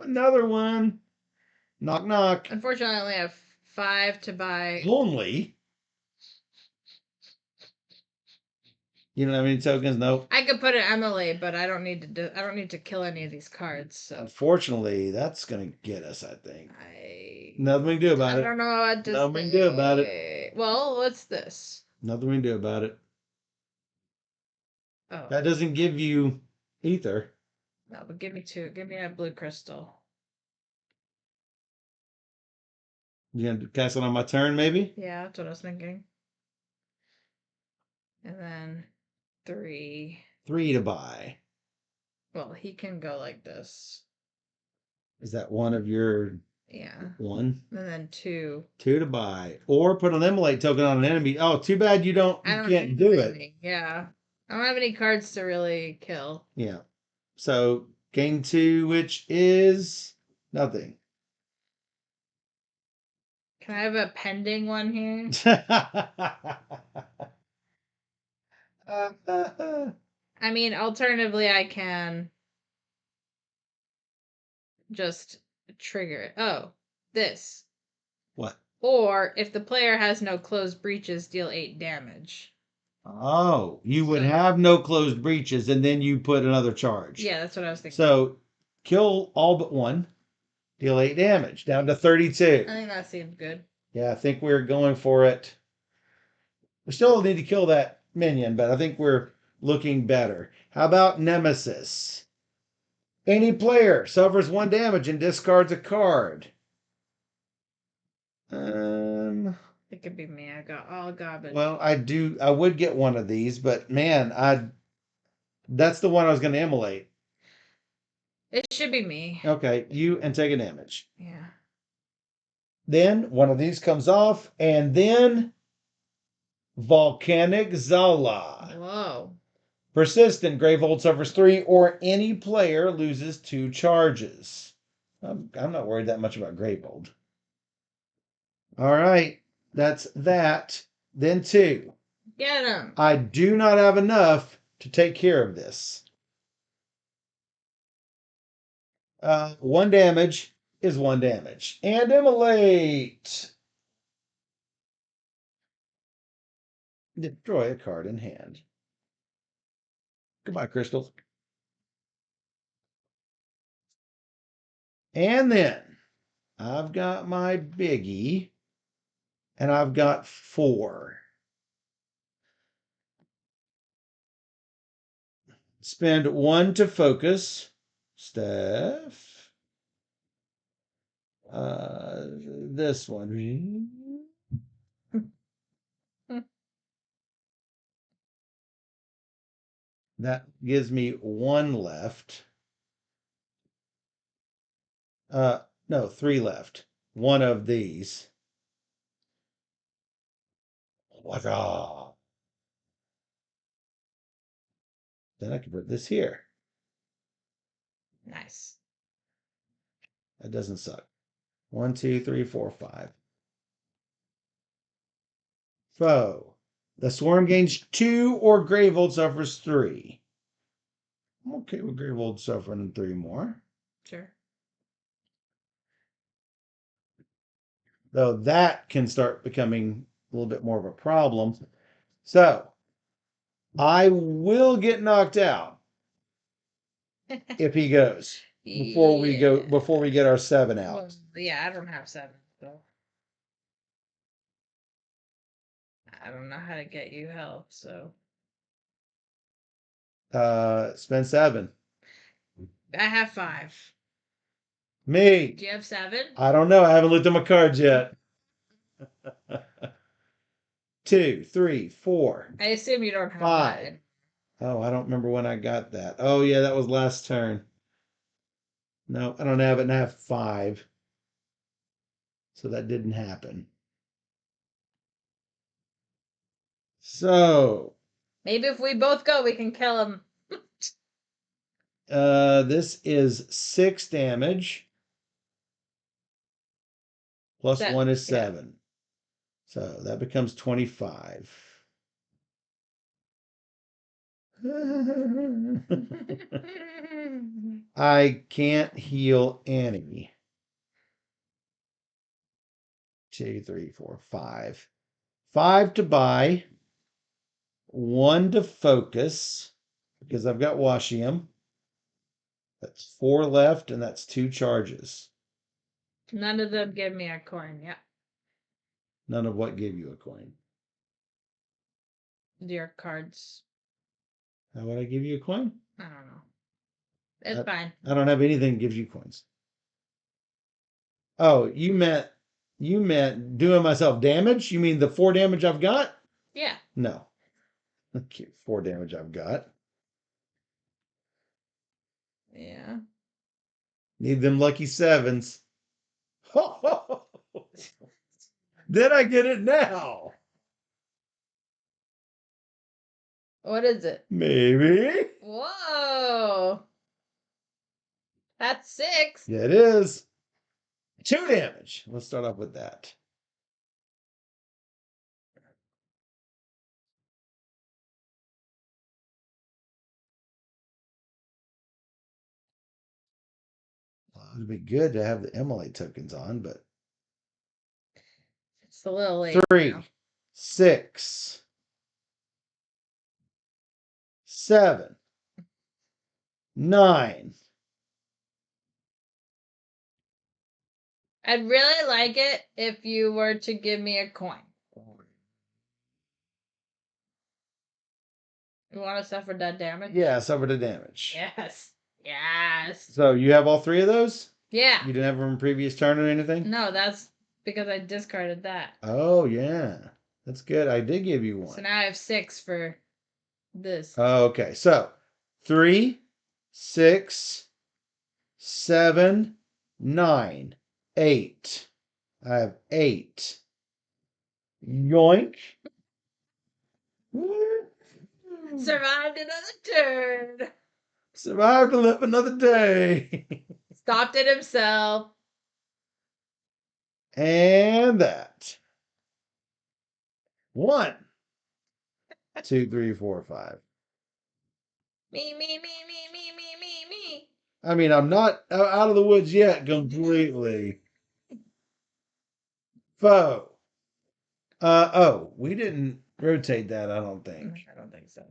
another one. Knock, knock. Unfortunately, I only have 5 to buy. Only. You don't have any tokens? Nope. I could put an MLA, but I don't need to. I don't need to kill any of these cards. So Unfortunately, that's gonna get us. I think. Nothing we can do about I it. don't know what to Nothing we can do about it. Well, what's this? Nothing we can do about it. Oh. That doesn't give you ether. No, but give me 2. Give me a blue crystal. You gonna cast it on my turn, maybe? Yeah, that's what I was thinking. And then 3. 3 to buy. Well, he can go like this. Is that one of your? Yeah. 1? And then 2. 2 to buy, or put an immolate token on an enemy. Oh, too bad you can't do it. Yeah. I don't have any cards to really kill. Yeah. So gain 2, which is nothing. Can I have a pending one here? I mean, alternatively, I can just trigger it. Oh, this. What? Or if the player has no closed breaches, deal 8 damage. Oh, you would have no closed breaches, and then you put another charge. Yeah, that's what I was thinking. So kill all but 1, deal 8 damage, down to 32. I think that seems good. Yeah, I think we're going for it. We still need to kill that minion, but I think we're looking better. How about Nemesis? Any player suffers 1 damage and discards a card. It could be me. I got all garbage. Well, I would get one of these, but man, that's the one I was going to immolate. It should be me. Okay, you and take a damage. Yeah. Then one of these comes off, and then Volcanic Zala. Whoa. Persistent, Gravehold suffers 3, or any player loses 2 charges. I'm not worried that much about Gravehold. All right, that's that. Then 2. Get him. I do not have enough to take care of this. 1 damage is 1 damage. And immolate. Destroy a card in hand. Goodbye, crystals. And then I've got my biggie, and I've got 4. Spend 1 to focus. Steph. This one. That gives me 1 left. No, 3 left. one of these. Voila. Then I can put this here. Nice. That doesn't suck. 1, 2, 3, 4, 5. Foe. The swarm gains 2 or Greyvold suffers 3. I'm okay with Greyvold suffering 3 more. Sure. Though that can start becoming a little bit more of a problem. So I will get knocked out if he goes before we get our 7 out. Well, yeah, I don't have 7, so I don't know how to get you help. So Spend 7. I have 5. Me. Do you have 7? I don't know. I haven't looked at my cards yet. 2, 3, 4. I assume you don't have 5. 9. Oh, I don't remember when I got that. Oh, yeah, that was last turn. No, I don't have it, and I have 5. So that didn't happen. So, Maybe if we both go, we can kill him. this is 6 damage. Plus 1 is 7. Yeah. So that becomes 25. I can't heal any. 2, 3, 4, 5. 5 to buy. 1 to focus because I've got Washium. That's 4 left, and that's 2 charges. None of them give me a coin. Yeah. None of what gave you a coin? Your cards. How would I give you a coin? I don't know. It's fine. I don't have anything that gives you coins. Oh, you meant doing myself damage? You mean the 4 damage I've got? Yeah. No. Okay, 4 damage I've got. Yeah. Need them lucky 7s. Did I get it now? What is it? Maybe. Whoa. That's 6. Yeah, it is. 2 damage. Let's start off with that. Well, it'd be good to have the Emily tokens on, but It's a little late. 3, now. 6, 7, 9. I'd really like it if you were to give me a coin. You want to suffer that damage? Yeah, suffer the damage. Yes. Yes. So you have all 3 of those? Yeah. You didn't have them in previous turn or anything? No, that's because I discarded that. Oh, yeah. That's good. I did give you 1. So now I have 6 for this. Okay, so 3, 6, 7, 9, 8. I have 8. Yoink. Survived another turn. Survived to live another day. Stopped it himself. And that. 1, 2, 3, 4, 5. Me. I mean, I'm not out of the woods yet completely. Foe. Oh, we didn't rotate that, I don't think. I don't think so.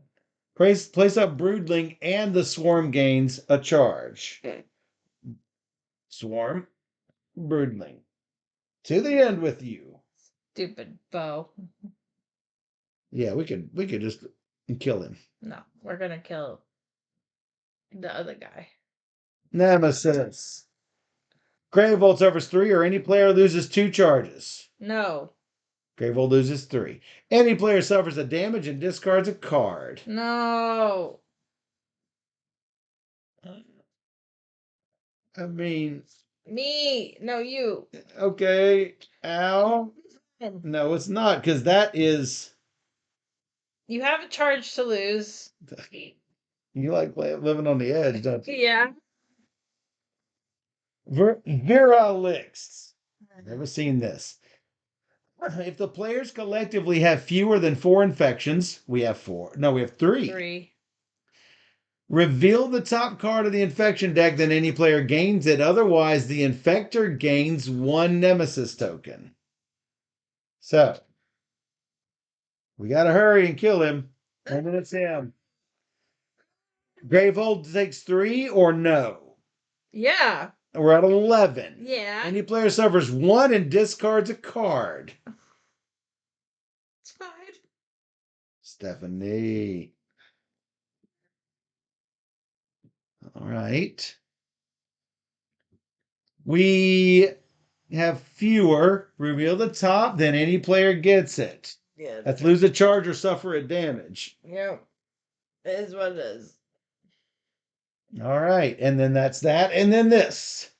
Place up Broodling and the swarm gains a charge. Swarm, Broodling. To the end with you. Stupid bow. Yeah, we could just kill him. No, we're gonna kill the other guy. Nemesis. Greyvold suffers 3 or any player loses 2 charges. No. Greyvold loses 3. Any player suffers a damage and discards a card. No. I mean, Me. No, you. Okay. Ow. No, it's not, because that is. You have a charge to lose. You like living on the edge, don't you? Yeah. Viralix. Never seen this. If the players collectively have fewer than 4 infections, we have 4. No, we have 3. 3. Reveal the top card of the infection deck, then any player gains it. Otherwise, the infector gains 1 nemesis token. So, we got to hurry and kill him. And then it's him. Gravehold takes 3 or no? Yeah. We're at 11. Yeah. Any player suffers 1 and discards a card. It's fine. Stephanie. All right. We have fewer. Reveal the top, then any player gets it. Yeah. That's lose a charge or suffer a damage. Yep. It is what it is. All right. And then that's that. And then this.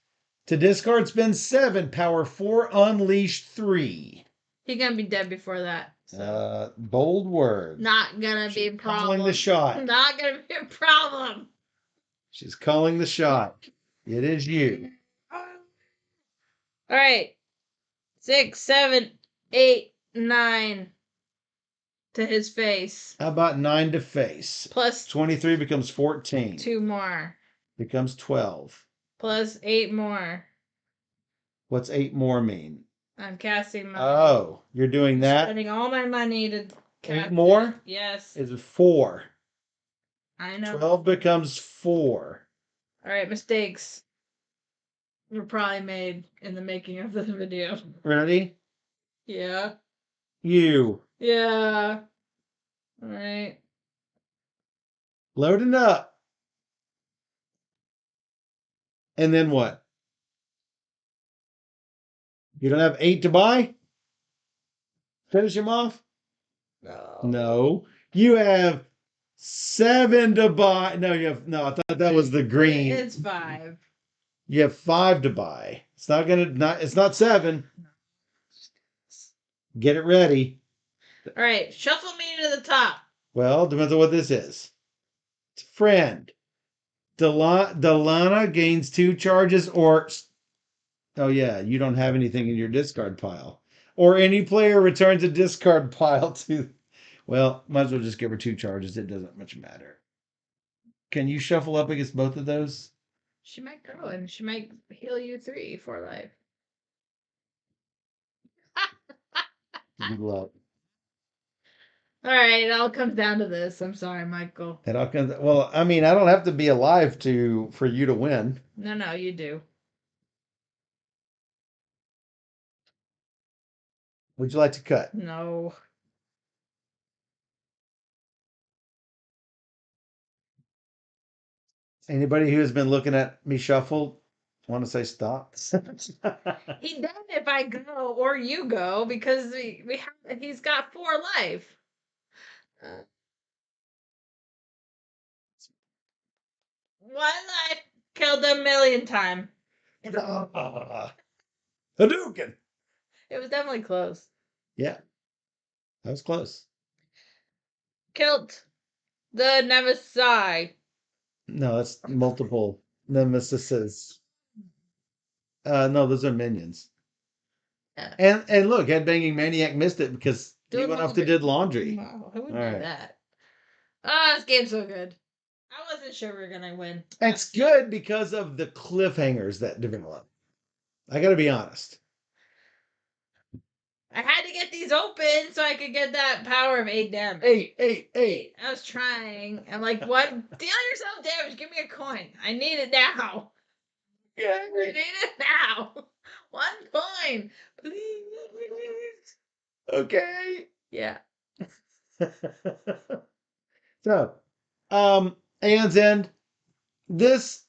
To discard, spend 7, power 4, unleash 3. He's gonna be dead before that. So. Bold word. Not gonna be a problem. Calling the shot. Not gonna be a problem. She's calling the shot. It is you. All right. 6, 7, 8, 9 to his face. How about 9 to face? Plus 23 becomes 14. 2 more. Becomes 12. Plus 8 more. What's 8 more mean? I'm casting my. Oh, you're doing that? Spending all my money to. 8 more? Yes. Is 4. I know. 12 becomes 4. All right, mistakes were probably made in the making of this video. Ready? Yeah. You. Yeah. All right. Loading up. And then what? You don't have 8 to buy? Finish him off? No. No. You have 7 to buy. No, you have. No, I thought that was the green. It's 5. You have 5 to buy. It's not gonna. It's not 7. Get it ready. All right, shuffle me to the top. Well, depends on what this is. It's a friend. Delana gains 2 charges, or oh yeah, you don't have anything in your discard pile. Or any player returns a discard pile to. Well, might as well just give her 2 charges. It doesn't much matter. Can you shuffle up against both of those? She might go and she might heal you 3 for life. Good luck. All right, it all comes down to this. I'm sorry, Michael. It all comes. Well, I mean, I don't have to be alive for you to win. No, you do. Would you like to cut? No. Anybody who has been looking at me shuffle want to say stop? He does if I go or you go because we have he's got 4 life. One life killed a million times. Hadouken. It was definitely close. Yeah, that was close. Killed the Nemesis. No, that's multiple nemesises. No, those are minions. Yeah. And look, Headbanging Maniac missed it because he Doing went off to laundry. did laundry. Wow, who would All do right. that? Oh, this game's so good. I wasn't sure we were gonna win. It's good because of the cliffhangers that develop. I got to be honest. I had to get these open so I could get that power of 8 damage. 8. I was trying. I'm like, what? Deal yourself damage. Give me a coin. I need it now. Yeah. I need it now. 1 coin. Please. Okay. Yeah. So, Aeon's End. This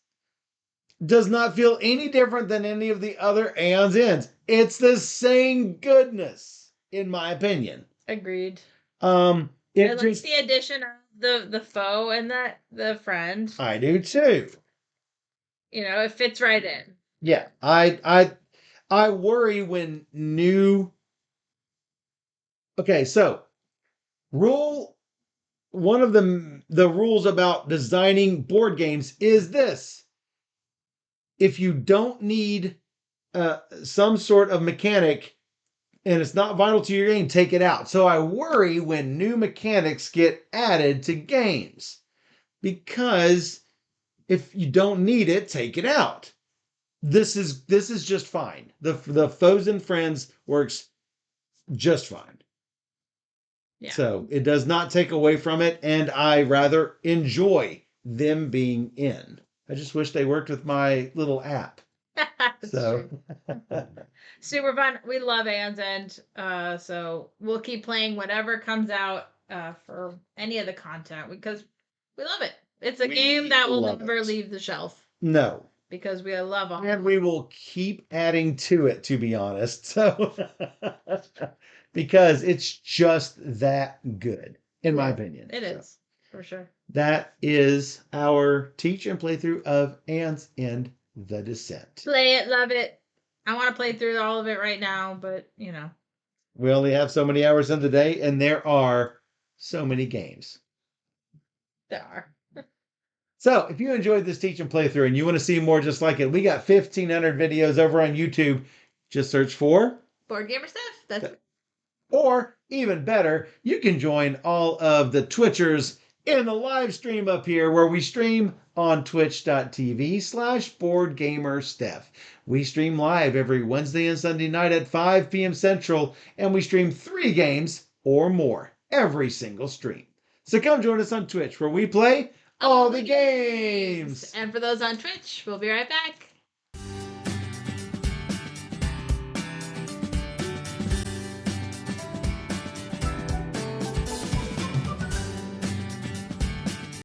does not feel any different than any of the other Aeon's Ends. It's the same goodness, in my opinion. Agreed. It I like the addition of the foe and the friend. I do too. You know, it fits right in. Yeah, I worry when new. Okay, so rule one of the rules about designing board games is this: if you don't need some sort of mechanic and it's not vital to your game, take it out. So I worry when new mechanics get added to games because if you don't need it, take it out. This is just fine. The Foes and Friends works just fine. Yeah. So it does not take away from it, and I rather enjoy them being in. I just wish they worked with my little app. That's So true. Super fun. We love Anne's End. So we'll keep playing whatever comes out for any of the content because we love it. It's a game we that will love never it. leave the shelf No. because we love all. And we will keep adding to it, to be honest. So because it's just that good, in my Yeah, opinion. it So is for sure. that is our teach and playthrough of Anne's End the Descent. Play it, love it. I want to play through all of it right now, but We only have so many hours in the day, and there are so many games. there are. So if you enjoyed this teach and playthrough and you want to see more just like it, we got 1,500 videos over on YouTube. Just search for Board gamer stuff. That's Or even better, you can join all of the Twitchers in the live stream up here where we stream on twitch.tv/boardgamersteph. We stream live every Wednesday and Sunday night at 5 p.m. Central, and we stream 3 games or more every single stream. So come join us on Twitch where we play all the games. And for those on Twitch, we'll be right back.